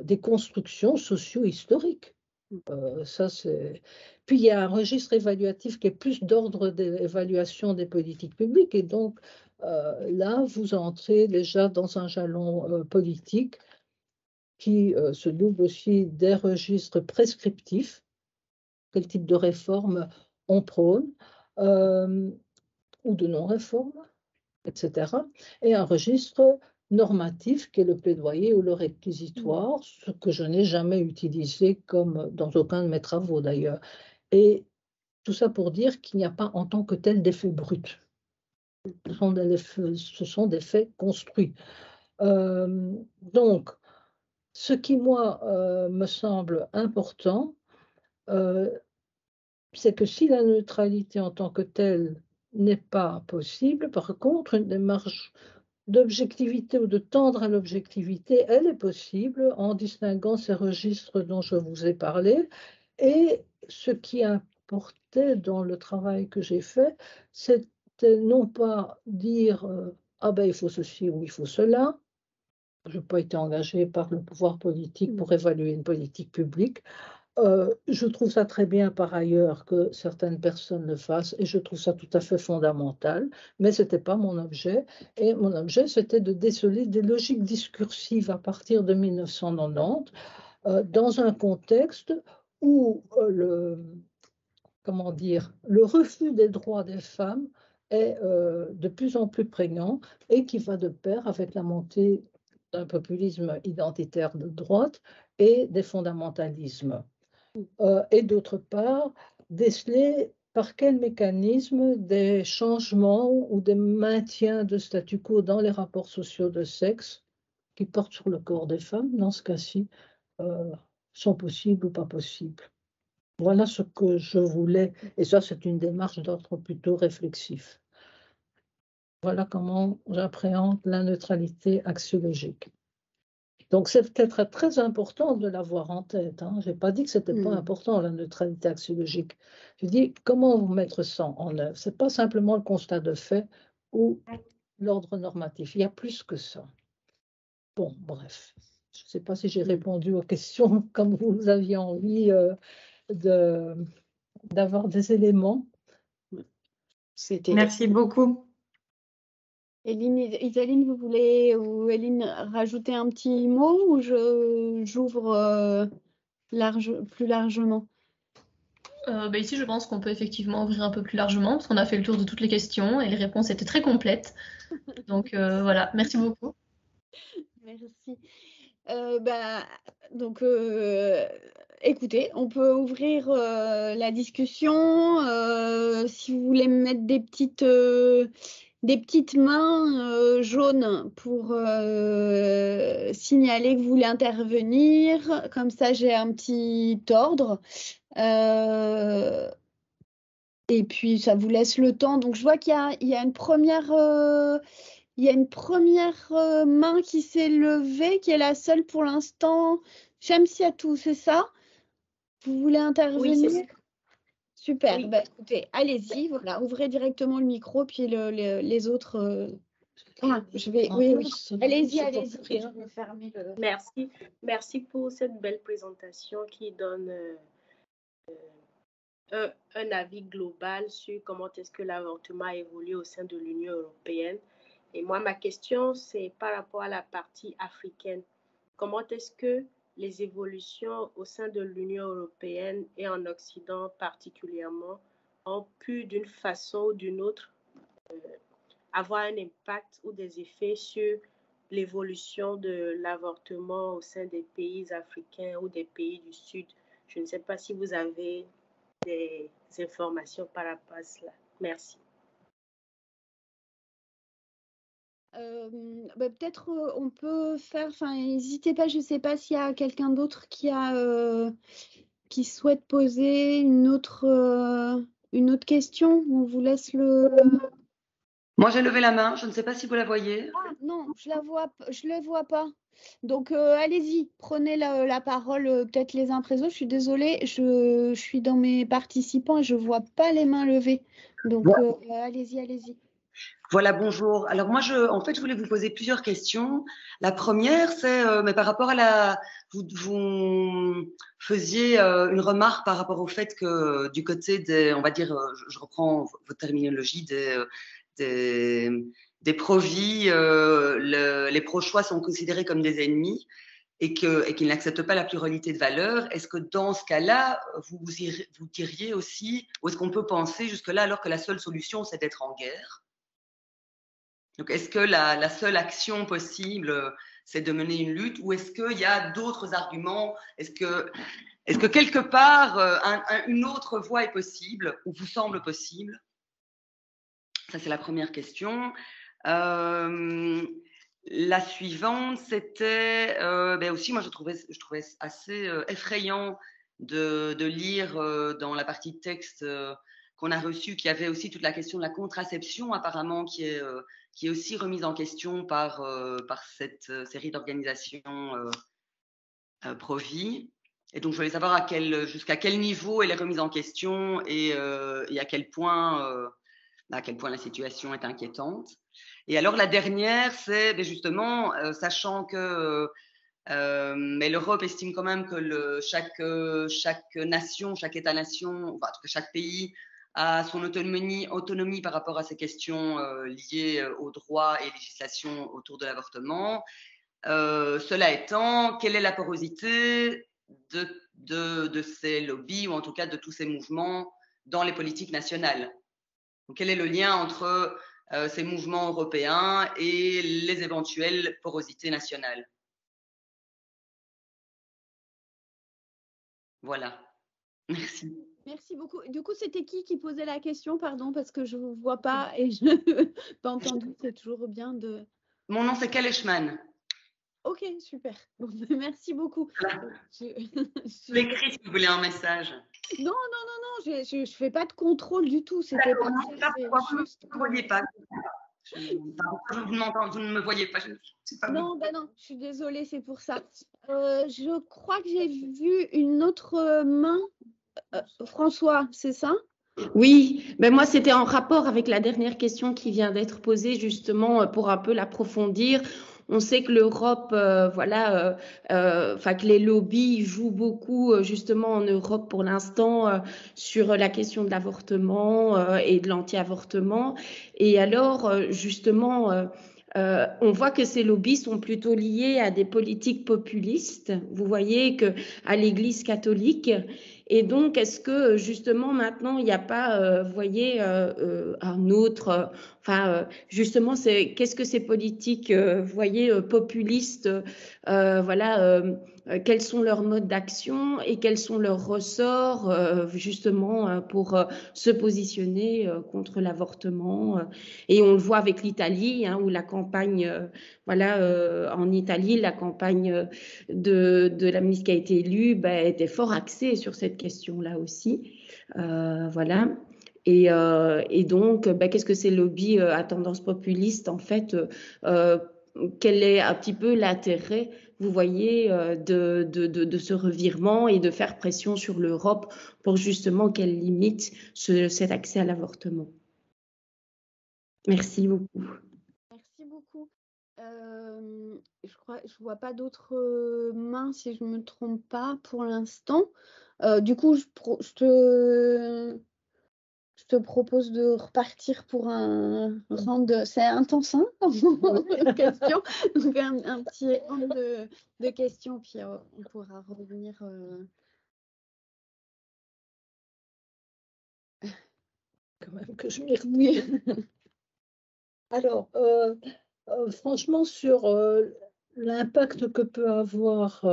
des constructions socio-historiques. Ça, c'est... Puis il y a un registre évaluatif qui est plus d'ordre d'évaluation des politiques publiques et donc là, vous entrez déjà dans un jalon politique qui se double aussi des registres prescriptifs, quel type de réforme on prône, ou de non-réforme, etc. Et un registre normatif qui est le plaidoyer ou le réquisitoire, ce que je n'ai jamais utilisé comme dans aucun de mes travaux d'ailleurs. Et tout ça pour dire qu'il n'y a pas en tant que tel d'effets bruts. Ce sont des faits construits. Donc, ce qui, moi, me semble important, c'est que si la neutralité en tant que telle n'est pas possible, par contre, une démarche d'objectivité ou de tendre à l'objectivité, elle est possible en distinguant ces registres dont je vous ai parlé. Et ce qui importait dans le travail que j'ai fait, c'était non pas dire ah ben il faut ceci ou il faut cela. Je n'ai pas été engagée par le pouvoir politique pour évaluer une politique publique. Je trouve ça très bien par ailleurs que certaines personnes le fassent et je trouve ça tout à fait fondamental, mais ce n'était pas mon objet. Et mon objet, c'était de déceler des logiques discursives à partir de 1990 dans un contexte où le refus des droits des femmes est de plus en plus prégnant et qui va de pair avec la montée d'un populisme identitaire de droite et des fondamentalismes. Et d'autre part, déceler par quel mécanisme des changements ou des maintiens de statu quo dans les rapports sociaux de sexe qui portent sur le corps des femmes, dans ce cas-ci, sont possibles ou pas possibles. Voilà ce que je voulais, et ça c'est une démarche d'ordre plutôt réflexif. Voilà comment j'appréhende la neutralité axiologique. Donc, c'est peut-être très important de l'avoir en tête. Hein. Je n'ai pas dit que ce n'était pas important, la neutralité axiologique. J'ai dit comment vous mettre ça en œuvre. Ce n'est pas simplement le constat de fait ou l'ordre normatif. Il y a plus que ça. Bon, bref. Je ne sais pas si j'ai répondu aux questions comme vous aviez envie d'avoir des éléments. Merci beaucoup. Isaline, vous voulez, ou Eline, rajouter un petit mot ou j'ouvre plus largement? Ici, je pense qu'on peut effectivement ouvrir un peu plus largement parce qu'on a fait le tour de toutes les questions et les réponses étaient très complètes. Donc voilà, merci beaucoup. Merci. Donc, écoutez, on peut ouvrir la discussion. Si vous voulez me mettre des petites mains jaunes pour signaler que vous voulez intervenir. Comme ça, j'ai un petit ordre. Et puis, ça vous laisse le temps. Donc, je vois qu'il y a une première... il y a une première main qui s'est levée, qui est la seule pour l'instant. Shamsiatou, c'est ça? Vous voulez intervenir? Oui, c'est ça. Super. Oui. Écoutez, allez-y, voilà, ouvrez directement le micro, puis les autres. Oui, allez-y. Je vais fermer le. Merci pour cette belle présentation qui donne un avis global sur comment est-ce que l'avortement a évolué au sein de l'Union européenne. Et moi, ma question, c'est par rapport à la partie africaine. Comment est-ce que les évolutions au sein de l'Union européenne et en Occident particulièrement ont pu, d'une façon ou d'une autre, avoir un impact ou des effets sur l'évolution de l'avortement au sein des pays africains ou des pays du Sud? Je ne sais pas si vous avez des informations par rapport à cela. Merci. Peut-être on peut faire, n'hésitez pas, je ne sais pas s'il y a quelqu'un d'autre qui souhaite poser une autre question. On vous laisse le. Moi, j'ai levé la main, je ne sais pas si vous la voyez. Ah non, je le vois pas. Donc allez-y, prenez la parole peut-être les uns après les autres. Je suis désolée, je suis dans mes participants et je vois pas les mains levées. Donc allez-y. Voilà, bonjour. Alors moi, je voulais vous poser plusieurs questions. La première, c'est mais par rapport à vous faisiez une remarque par rapport au fait que du côté des, on va dire, je reprends votre terminologie, des pro-vie, les pro-choix sont considérés comme des ennemis et qu'ils n'acceptent pas la pluralité de valeurs. Est-ce que dans ce cas-là, vous diriez aussi, ou est-ce qu'on peut penser jusque-là alors que la seule solution, c'est d'être en guerre? Donc, est-ce que la seule action possible, c'est de mener une lutte, ou est-ce qu'il y a d'autres arguments? Est-ce que quelque part, une autre voie est possible, ou vous semble possible? Ça, c'est la première question. La suivante, c'était aussi, moi, je trouvais assez effrayant de lire dans la partie de texte qu'on a reçue, qu'il y avait aussi toute la question de la contraception, apparemment, qui est aussi remise en question par cette série d'organisations pro-vie. Et donc, je voulais savoir jusqu'à quel niveau elle est remise en question et à quel point la situation est inquiétante. Et alors, la dernière, c'est justement, sachant que mais l'Europe estime quand même que chaque nation, chaque État-nation, enfin, que chaque pays a son autonomie par rapport à ces questions liées aux droits et législations autour de l'avortement. Cela étant, quelle est la porosité de ces lobbies, ou en tout cas de tous ces mouvements dans les politiques nationales? Donc, quel est le lien entre ces mouvements européens et les éventuelles porosités nationales? Voilà. Merci. Merci beaucoup. Du coup, c'était qui posait la question, pardon, parce que je ne vous vois pas et je n'ai pas entendu. C'est toujours bien de. Mon nom, c'est Kaleshman. Ok, super. Bon, merci beaucoup. Voilà. Je l'écris si vous voulez un message. Non, je ne fais pas de contrôle du tout. C'était pas ça. Vous ne voyez pas. Vous ne me voyez pas, c'est pas Non, non, je suis désolée, c'est pour ça. Je crois que j'ai vu une autre main. François, c'est ça? Oui, mais moi c'était en rapport avec la dernière question qui vient d'être posée justement pour un peu l'approfondir. On sait que l'Europe, que les lobbies jouent beaucoup justement en Europe pour l'instant sur la question de l'avortement et de l'anti-avortement. Et alors on voit que ces lobbies sont plutôt liés à des politiques populistes. Vous voyez que à l'Église catholique. Et donc, est-ce que justement maintenant, il n'y a pas, vous voyez, un autre, justement, qu'est-ce que ces politiques, vous voyez, populistes, quels sont leurs modes d'action et quels sont leurs ressorts, justement, pour se positionner contre l'avortement. Et on le voit avec l'Italie, où la campagne, en Italie, la campagne de la ministre qui a été élue était fort axée sur cette question-là aussi. Voilà. Et donc, qu'est-ce que ces lobbies à tendance populiste, en fait, quel est un petit peu l'intérêt, vous voyez, de ce revirement et de faire pression sur l'Europe pour justement qu'elle limite cet accès à l'avortement? Merci beaucoup. Merci beaucoup. Je vois pas d'autres mains si je me trompe pas pour l'instant. Du coup, je te propose de repartir pour un round. C'est intense, hein, de questions. Donc un petit round de questions, puis on pourra revenir. Quand même que je m'y retrouve. Alors, franchement, sur l'impact que peut avoir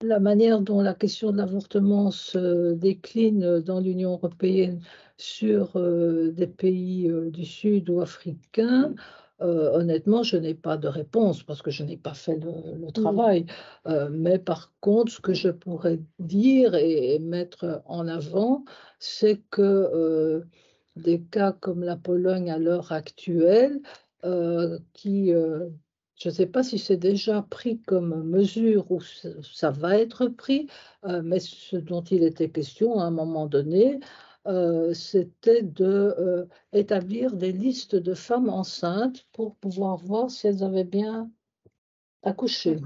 la manière dont la question de l'avortement se décline dans l'Union européenne sur des pays du Sud ou africains, honnêtement, je n'ai pas de réponse parce que je n'ai pas fait le travail. Mais par contre, ce que je pourrais dire et mettre en avant, c'est que des cas comme la Pologne à l'heure actuelle, je ne sais pas si c'est déjà pris comme mesure ou ça va être pris, mais ce dont il était question à un moment donné, c'était d'établir des listes de femmes enceintes pour pouvoir voir si elles avaient bien accouché.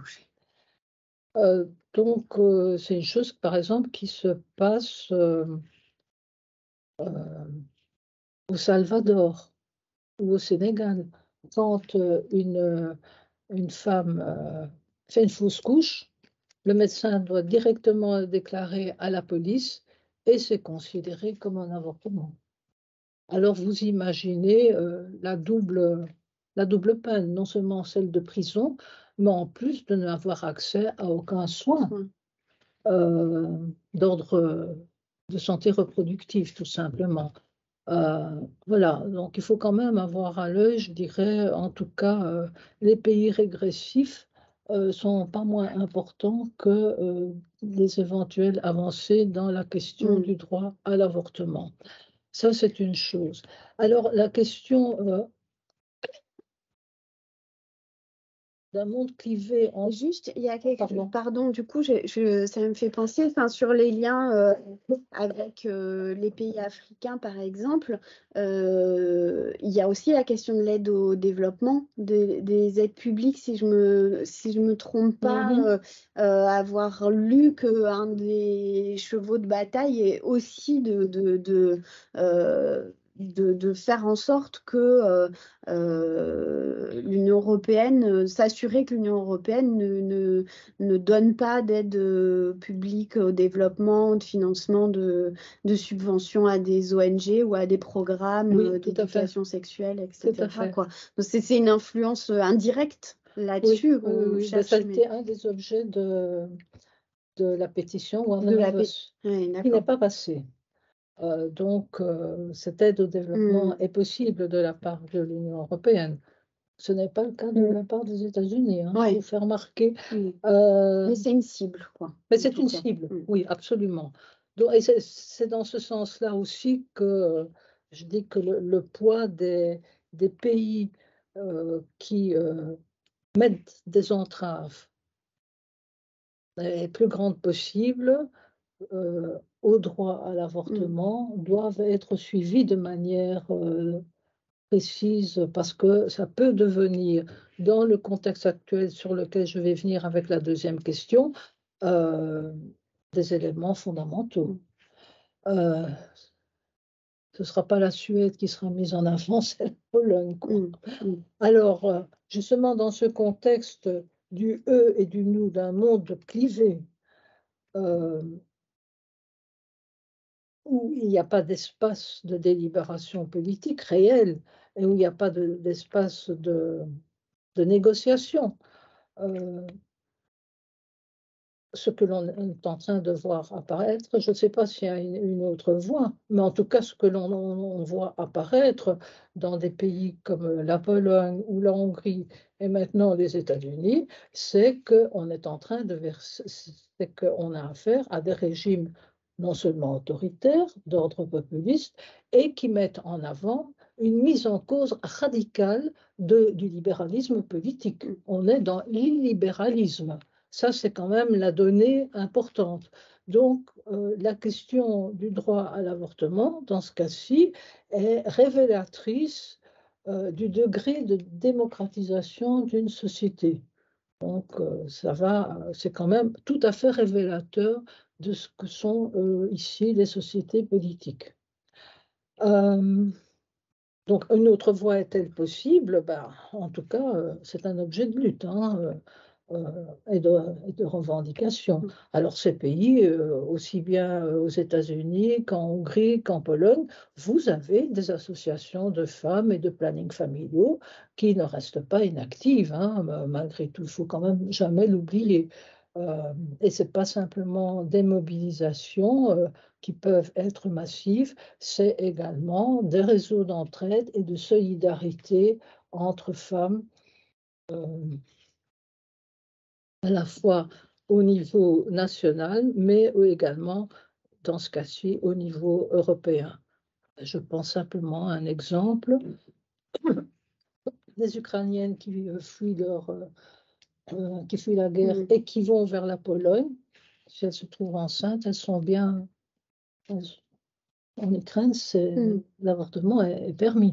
Donc, c'est une chose, par exemple, qui se passe au Salvador ou au Sénégal. Quand une femme fait une fausse couche, le médecin doit directement déclarer à la police et c'est considéré comme un avortement. Alors vous imaginez la double peine, non seulement celle de prison, mais en plus de n'avoir accès à aucun soin d'ordre de santé reproductive, tout simplement. Voilà, donc il faut quand même avoir à l'œil, je dirais, en tout cas, les pays régressifs sont pas moins importants que les éventuelles avancées dans la question du droit à l'avortement. Ça, c'est une chose. Alors, la question d'un monde clivé en... Juste, il y a pardon, du coup, ça me fait penser, sur les liens avec les pays africains, par exemple, il y a aussi la question de l'aide au développement, des aides publiques, si je me trompe pas, avoir lu qu'un des chevaux de bataille est aussi de faire en sorte que l'Union européenne, s'assurer que l'Union européenne ne donne pas d'aide publique au développement, de financement de subventions à des ONG ou à des programmes d'éducation sexuelle, etc. Quoi. Donc c'est une influence indirecte là-dessus. Oui, ça a été un des objets de la pétition qui n'est pas passé. Donc, cette aide au développement est possible de la part de l'Union européenne. Ce n'est pas le cas de la part des États-Unis, je vous fais remarquer. Mais c'est une cible, quoi. Mais c'est une cible, oui, absolument. Donc, et c'est dans ce sens-là aussi que je dis que le poids des pays qui mettent des entraves est plus grande possible au droit à l'avortement doivent être suivis de manière précise parce que ça peut devenir, dans le contexte actuel sur lequel je vais venir avec la deuxième question, des éléments fondamentaux. Ce ne sera pas la Suède qui sera mise en avant, c'est la Pologne. Alors, justement, dans ce contexte du eux et du nous, d'un monde clivé, où il n'y a pas d'espace de délibération politique réelle et où il n'y a pas d'espace de négociation. Ce que l'on est en train de voir apparaître, je ne sais pas s'il y a une autre voie, mais en tout cas ce que l'on voit apparaître dans des pays comme la Pologne ou la Hongrie et maintenant les États-Unis, c'est qu'on est en train de verser, c'est qu'on a affaire à des régimes non seulement autoritaires, d'ordre populiste, et qui mettent en avant une mise en cause radicale du libéralisme politique. On est dans l'illibéralisme. Ça, c'est quand même la donnée importante. Donc, la question du droit à l'avortement, dans ce cas-ci, est révélatrice du degré de démocratisation d'une société. Donc, c'est quand même tout à fait révélateur de ce que sont ici les sociétés politiques. Donc, une autre voie est-elle possible? En tout cas, c'est un objet de lutte. Et de revendication. Alors ces pays, aussi bien aux États-Unis qu'en Hongrie, qu'en Pologne, vous avez des associations de femmes et de planning familiaux qui ne restent pas inactives, malgré tout, il ne faut quand même jamais l'oublier. Et ce n'est pas simplement des mobilisations qui peuvent être massives, c'est également des réseaux d'entraide et de solidarité entre femmes à la fois au niveau national, mais également, dans ce cas-ci, au niveau européen. Je pense simplement à un exemple des Ukrainiennes qui fuient la guerre et qui vont vers la Pologne. Si elles se trouvent enceintes, elles sont bien. En Ukraine, l'avortement est permis.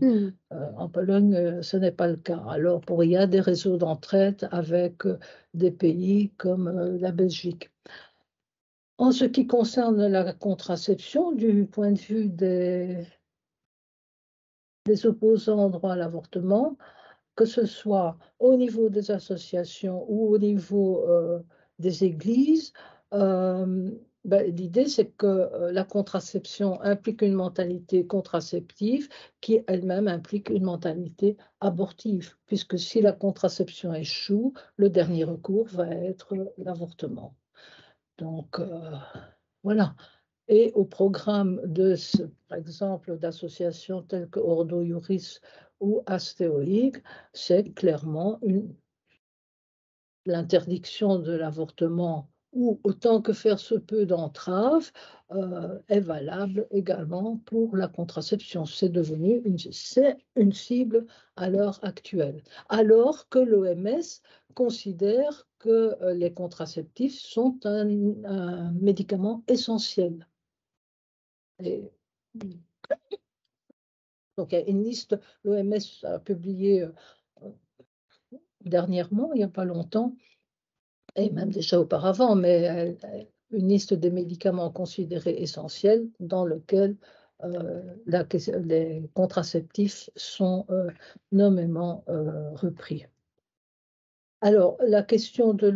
En Pologne, ce n'est pas le cas. Alors, il y a des réseaux d'entraide avec des pays comme la Belgique. En ce qui concerne la contraception, du point de vue des opposants au droit à l'avortement, que ce soit au niveau des associations ou au niveau des églises, l'idée c'est que la contraception implique une mentalité contraceptive qui elle-même implique une mentalité abortive, puisque si la contraception échoue, le dernier recours va être l'avortement. Donc voilà. Et au programme par exemple, d'associations telles que Ordo Iuris ou Astéoïque, c'est clairement l'interdiction de l'avortement ou autant que faire se peut d'entrave est valable également pour la contraception. C'est devenu une cible à l'heure actuelle. Alors que l'OMS considère que les contraceptifs sont un médicament essentiel. Et donc, il y a une liste, l'OMS a publié dernièrement, il n'y a pas longtemps, et même déjà auparavant, mais une liste des médicaments considérés essentiels dans lequel les contraceptifs sont nommément repris. Alors, la question de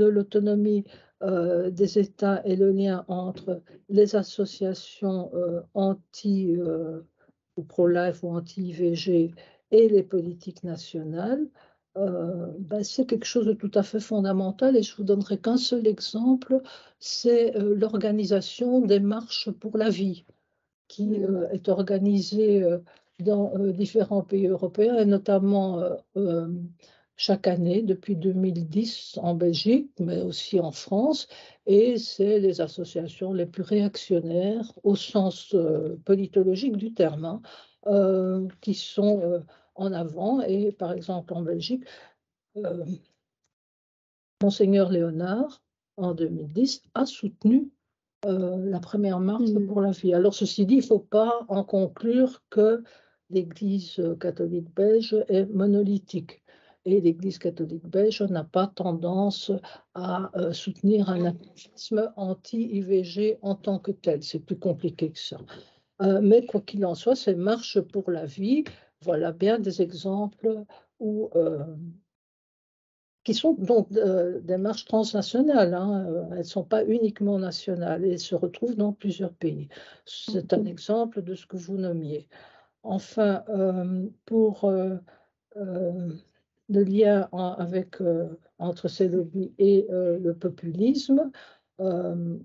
l'autonomie des États et le lien entre les associations anti- ou pro-life ou anti-IVG et les politiques nationales, c'est quelque chose de tout à fait fondamental et je vous donnerai qu'un seul exemple, c'est l'organisation des marches pour la vie qui est organisée dans différents pays européens et notamment chaque année depuis 2010 en Belgique, mais aussi en France, et c'est les associations les plus réactionnaires au sens politologique du terme, qui sont en avant. Et par exemple en Belgique, Monseigneur Léonard, en 2010, a soutenu la première marche pour la vie. Alors, ceci dit, il ne faut pas en conclure que l'Église catholique belge est monolithique. Et l'Église catholique belge n'a pas tendance à soutenir un activisme anti-IVG en tant que tel. C'est plus compliqué que ça. Mais quoi qu'il en soit, ces marches pour la vie, voilà bien des exemples où qui sont donc des marches transnationales, elles ne sont pas uniquement nationales et se retrouvent dans plusieurs pays. C'est un exemple de ce que vous nommiez. Enfin, pour le lien entre ces lobbies et le populisme, on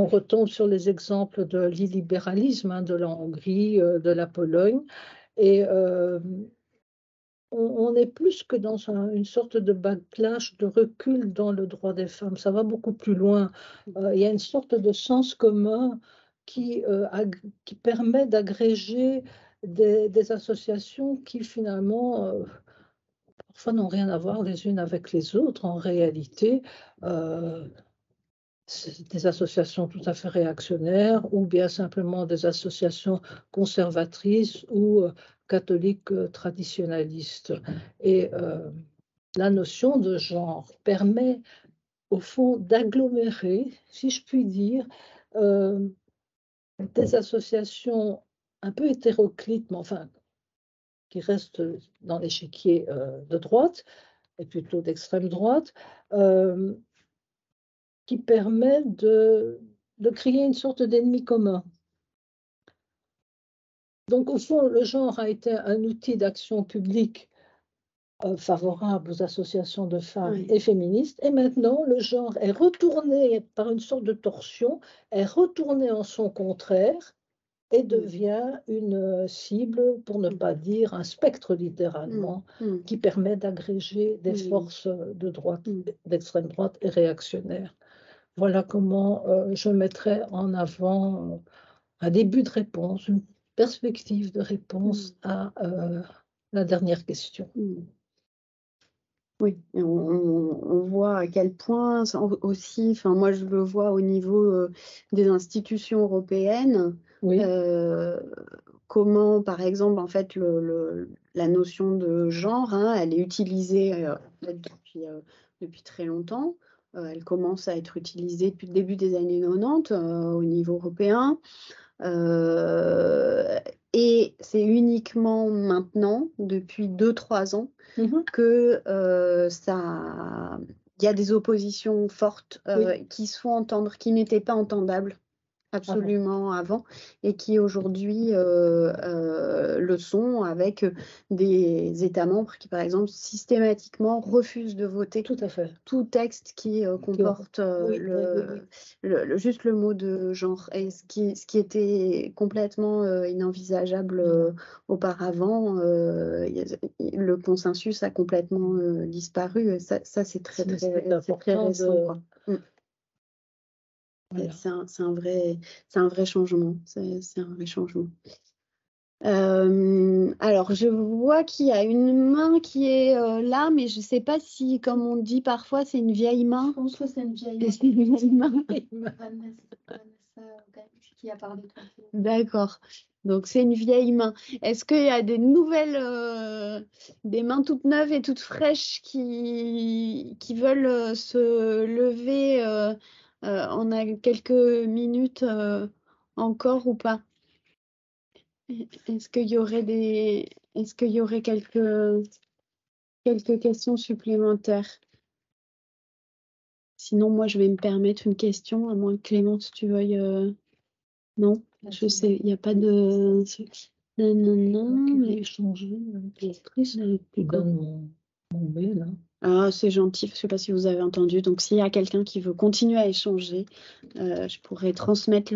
retombe sur les exemples de l'illibéralisme, de la Hongrie, de la Pologne, et on est plus que dans une sorte de backlash, de recul dans le droit des femmes. Ça va beaucoup plus loin. Il y a une sorte de sens commun qui permet d'agréger des associations qui finalement parfois n'ont rien à voir les unes avec les autres. En réalité, c'est des associations tout à fait réactionnaires ou bien simplement des associations conservatrices ou catholiques traditionnalistes. Et la notion de genre permet au fond d'agglomérer, si je puis dire, des associations un peu hétéroclites, mais enfin qui restent dans l'échiquier de droite, et plutôt d'extrême droite, qui permet de créer une sorte d'ennemi commun. Donc, au fond, le genre a été un outil d'action publique favorable aux associations de femmes et féministes, et maintenant, le genre est retourné par une sorte de torsion, est retourné en son contraire et devient une cible, pour ne pas dire un spectre littéralement, qui permet d'agréger des forces de droite, d'extrême droite et réactionnaires. Voilà comment je mettrais en avant un début de réponse, une perspective de réponse à la dernière question. Oui, et on voit à quel point aussi, enfin moi je le vois au niveau des institutions européennes, Oui. Comment par exemple en fait la notion de genre, elle est utilisée depuis très longtemps. Elle commence à être utilisée depuis le début des années 90 au niveau européen. Et c'est uniquement maintenant, depuis 2-3 ans, que il y a des oppositions fortes qui se font entendre, qui n'étaient pas entendables absolument avant, et qui aujourd'hui le sont, avec des États membres qui, par exemple, systématiquement refusent de voter tout texte qui comporte juste le mot de genre, et ce qui était complètement inenvisageable auparavant. Le consensus a complètement disparu, et ça c'est très récent, quoi. Voilà. C'est un vrai changement. C'est un vrai changement. Alors, je vois qu'il y a une main qui est là, mais je ne sais pas si, comme on dit parfois, c'est une vieille main. Je pense que c'est une vieille main. C'est une vieille main. Qui a parlé. D'accord. Donc, c'est une vieille main. Est-ce qu'il y a des nouvelles, des mains toutes neuves et toutes fraîches qui veulent se lever on a quelques minutes encore ou pas? Est-ce qu'il y aurait quelques questions supplémentaires? Sinon, moi, je vais me permettre une question, à moins que Clémence, tu veuilles... Non, je sais, il n'y a pas de... Non, mais échanger avec l'actrice qui donne mon mail. Ah, c'est gentil, je ne sais pas si vous avez entendu. Donc, s'il y a quelqu'un qui veut continuer à échanger, je pourrais transmettre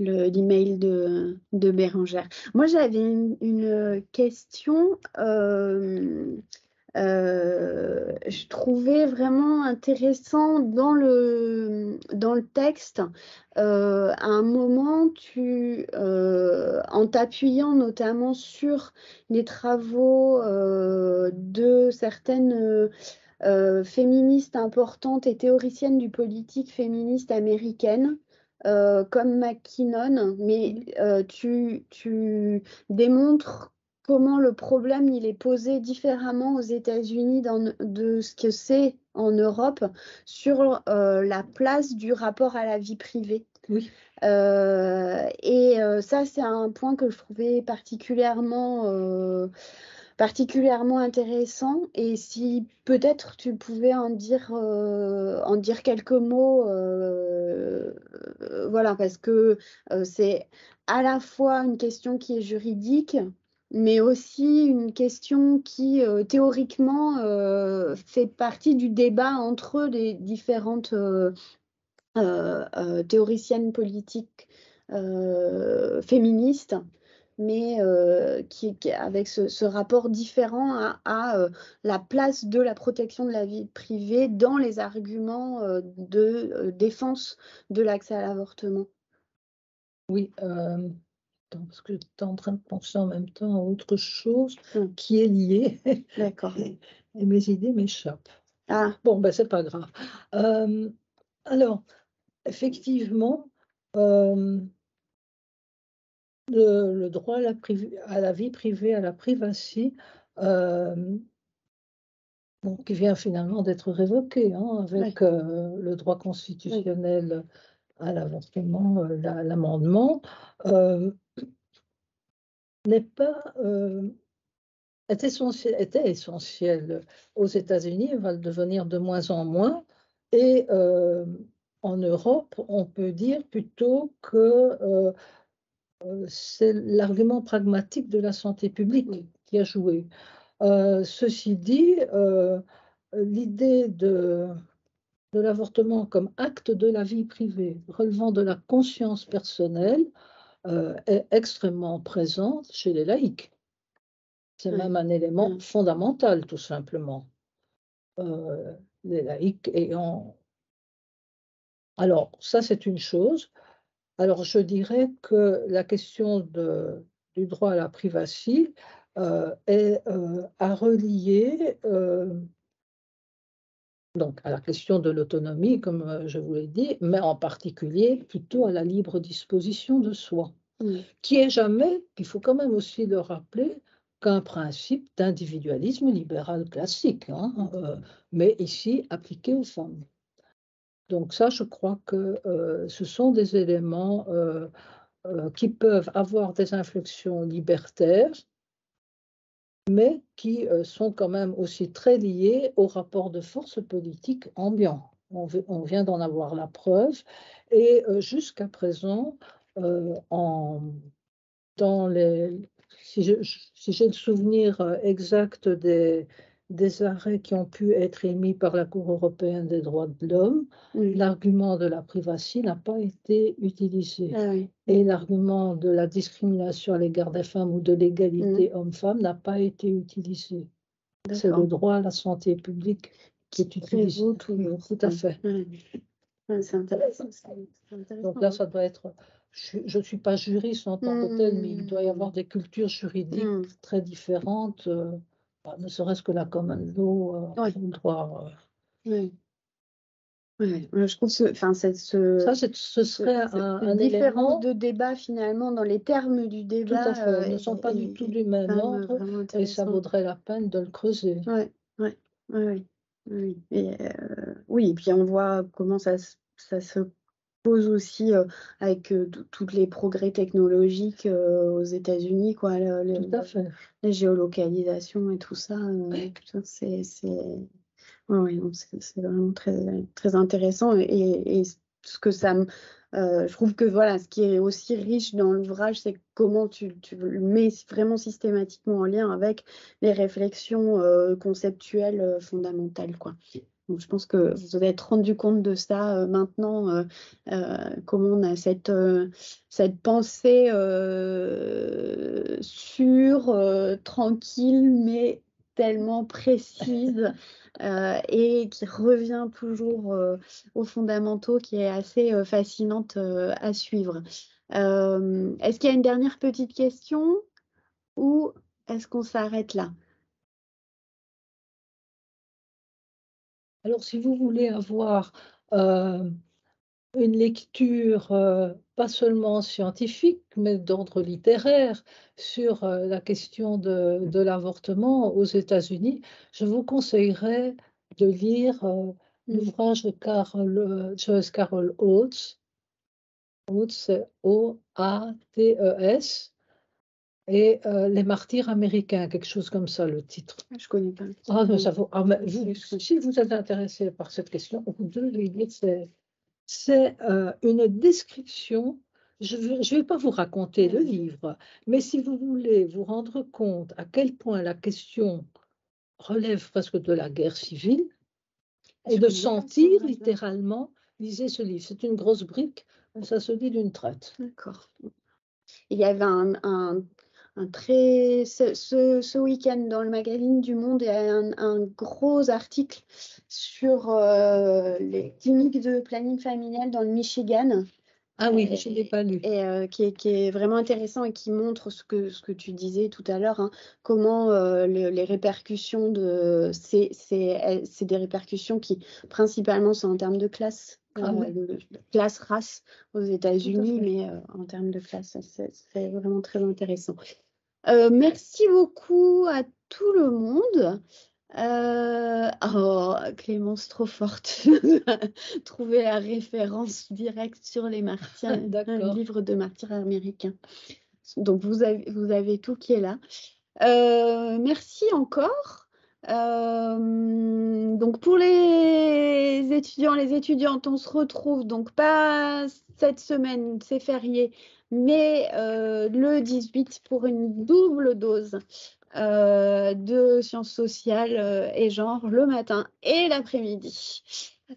l'email de Bérangère. Moi, j'avais une question. Je trouvais vraiment intéressant dans le texte, à un moment, en t'appuyant notamment sur les travaux de certaines féministes importantes et théoriciennes du politique féministe américaine, comme McKinnon, mais tu démontres comment le problème il est posé différemment aux États-Unis de ce que c'est en Europe sur la place du rapport à la vie privée. Oui. Ça, c'est un point que je trouvais particulièrement intéressant. Et si peut-être tu pouvais en dire quelques mots, voilà, parce que c'est à la fois une question qui est juridique, mais aussi une question qui théoriquement fait partie du débat entre les différentes théoriciennes politiques féministes, mais avec ce rapport différent à la place de la protection de la vie privée dans les arguments de défense de l'accès à l'avortement. Oui, parce que j'étais en train de penser en même temps à autre chose qui est liée. D'accord. Et mes idées m'échappent. Ah. Bon, ben c'est pas grave. Alors, effectivement, le droit à la vie privée, à la privacy, qui vient finalement d'être révoqué avec le droit constitutionnel à l'avortement, l'amendement, était essentiel aux États-Unis, va le devenir de moins en moins. Et en Europe, on peut dire plutôt que c'est l'argument pragmatique de la santé publique qui a joué. Ceci dit, l'idée de l'avortement comme acte de la vie privée, relevant de la conscience personnelle, est extrêmement présente chez les laïcs. C'est même un élément fondamental, tout simplement. Les laïcs ayant... Alors, ça, c'est une chose. Alors, je dirais que la question du droit à la privacy est à relier donc à la question de l'autonomie, comme je vous l'ai dit, mais en particulier plutôt à la libre disposition de soi, qui est jamais, il faut quand même aussi le rappeler, qu'un principe d'individualisme libéral classique, mais ici appliqué aux femmes. Donc ça, je crois que ce sont des éléments qui peuvent avoir des inflexions libertaires, mais qui sont quand même aussi très liés au rapport de force politique ambiant. On vient d'en avoir la preuve, et jusqu'à présent, si j'ai le souvenir exact des arrêts qui ont pu être émis par la Cour européenne des droits de l'homme, l'argument de la privacy n'a pas été utilisé. Et l'argument de la discrimination à l'égard des femmes ou de l'égalité homme-femme n'a pas été utilisé. C'est le droit à la santé publique qui est utilisé. Tout à fait. C'est intéressant. Donc là, ça doit être... Je ne suis pas juriste en tant que tel, mais il doit y avoir des cultures juridiques très différentes, ne serait-ce que la common law, le droit. Je trouve ce serait un différence élément de débat finalement dans les termes du débat. Tout à fait, ne sont pas du tout du même ordre, et ça vaudrait la peine de le creuser. Oui. Et puis on voit comment ça se pose aussi avec tous les progrès technologiques aux États-Unis, quoi, Tout à fait. les géolocalisations et tout ça. C'est vraiment très, très intéressant. Et ce que ça me. Je trouve que voilà, ce qui est aussi riche dans l'ouvrage, c'est comment tu le mets vraiment systématiquement en lien avec les réflexions conceptuelles fondamentales, quoi. Donc, je pense que vous vous êtes rendu compte de ça maintenant, comment on a cette pensée sûre, tranquille, mais tellement précise et qui revient toujours aux fondamentaux, qui est assez fascinante à suivre. Est-ce qu'il y a une dernière petite question ou est-ce qu'on s'arrête là? Alors, si vous voulez avoir une lecture pas seulement scientifique, mais d'ordre littéraire sur la question de l'avortement aux États-Unis, je vous conseillerais de lire l'ouvrage de Joyce Carol Oates. Oates, c'est O-A-T-E-S, et Les martyrs américains, quelque chose comme ça, le titre. Je connais pas. Ah, mais si vous êtes intéressé par cette question, vous devez lire. C'est une description. Je ne vais pas vous raconter le livre, mais si vous voulez vous rendre compte à quel point la question relève presque de la guerre civile et de sentir littéralement, lisez ce livre. C'est une grosse brique, mais ça se lit d'une traite. D'accord. Il y avait un ce week-end dans le magazine du Monde, il y a un gros article sur les cliniques de planning familial dans le Michigan. Ah oui, je ne l'ai pas lu. Et qui est vraiment intéressant et qui montre ce que tu disais tout à l'heure, hein, comment les répercussions c'est des répercussions qui principalement sont en termes de classe. De classe race aux États-Unis, mais en termes de classe, c'est vraiment très intéressant. Merci beaucoup à tout le monde. Oh, Clémence, trop forte. Trouver la référence directe sur les martyrs, un livre de martyrs américains. Donc, vous avez tout qui est là. Merci encore. Donc pour les étudiants, les étudiantes, on se retrouve donc pas cette semaine, c'est férié, mais le 18 pour une double dose de sciences sociales et genre le matin et l'après-midi.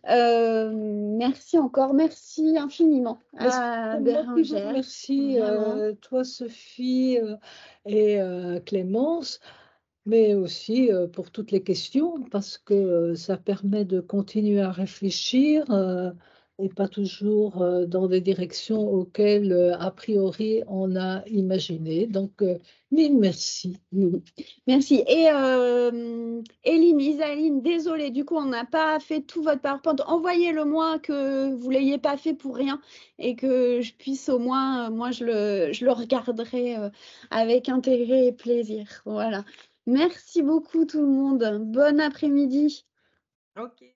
Merci encore, merci infiniment à Bérengère. Merci toi Sophie et Clémence, mais aussi pour toutes les questions, parce que ça permet de continuer à réfléchir et pas toujours dans des directions auxquelles, a priori, on a imaginé. Donc, mille merci. Merci. Et Eline, Isaline, désolée, du coup, on n'a pas fait tout votre PowerPoint. Envoyez-le-moi, que vous ne l'ayez pas fait pour rien et que je puisse au moins, moi, je le regarderai avec intérêt et plaisir. Voilà. Merci beaucoup tout le monde. Bon après-midi. Ok.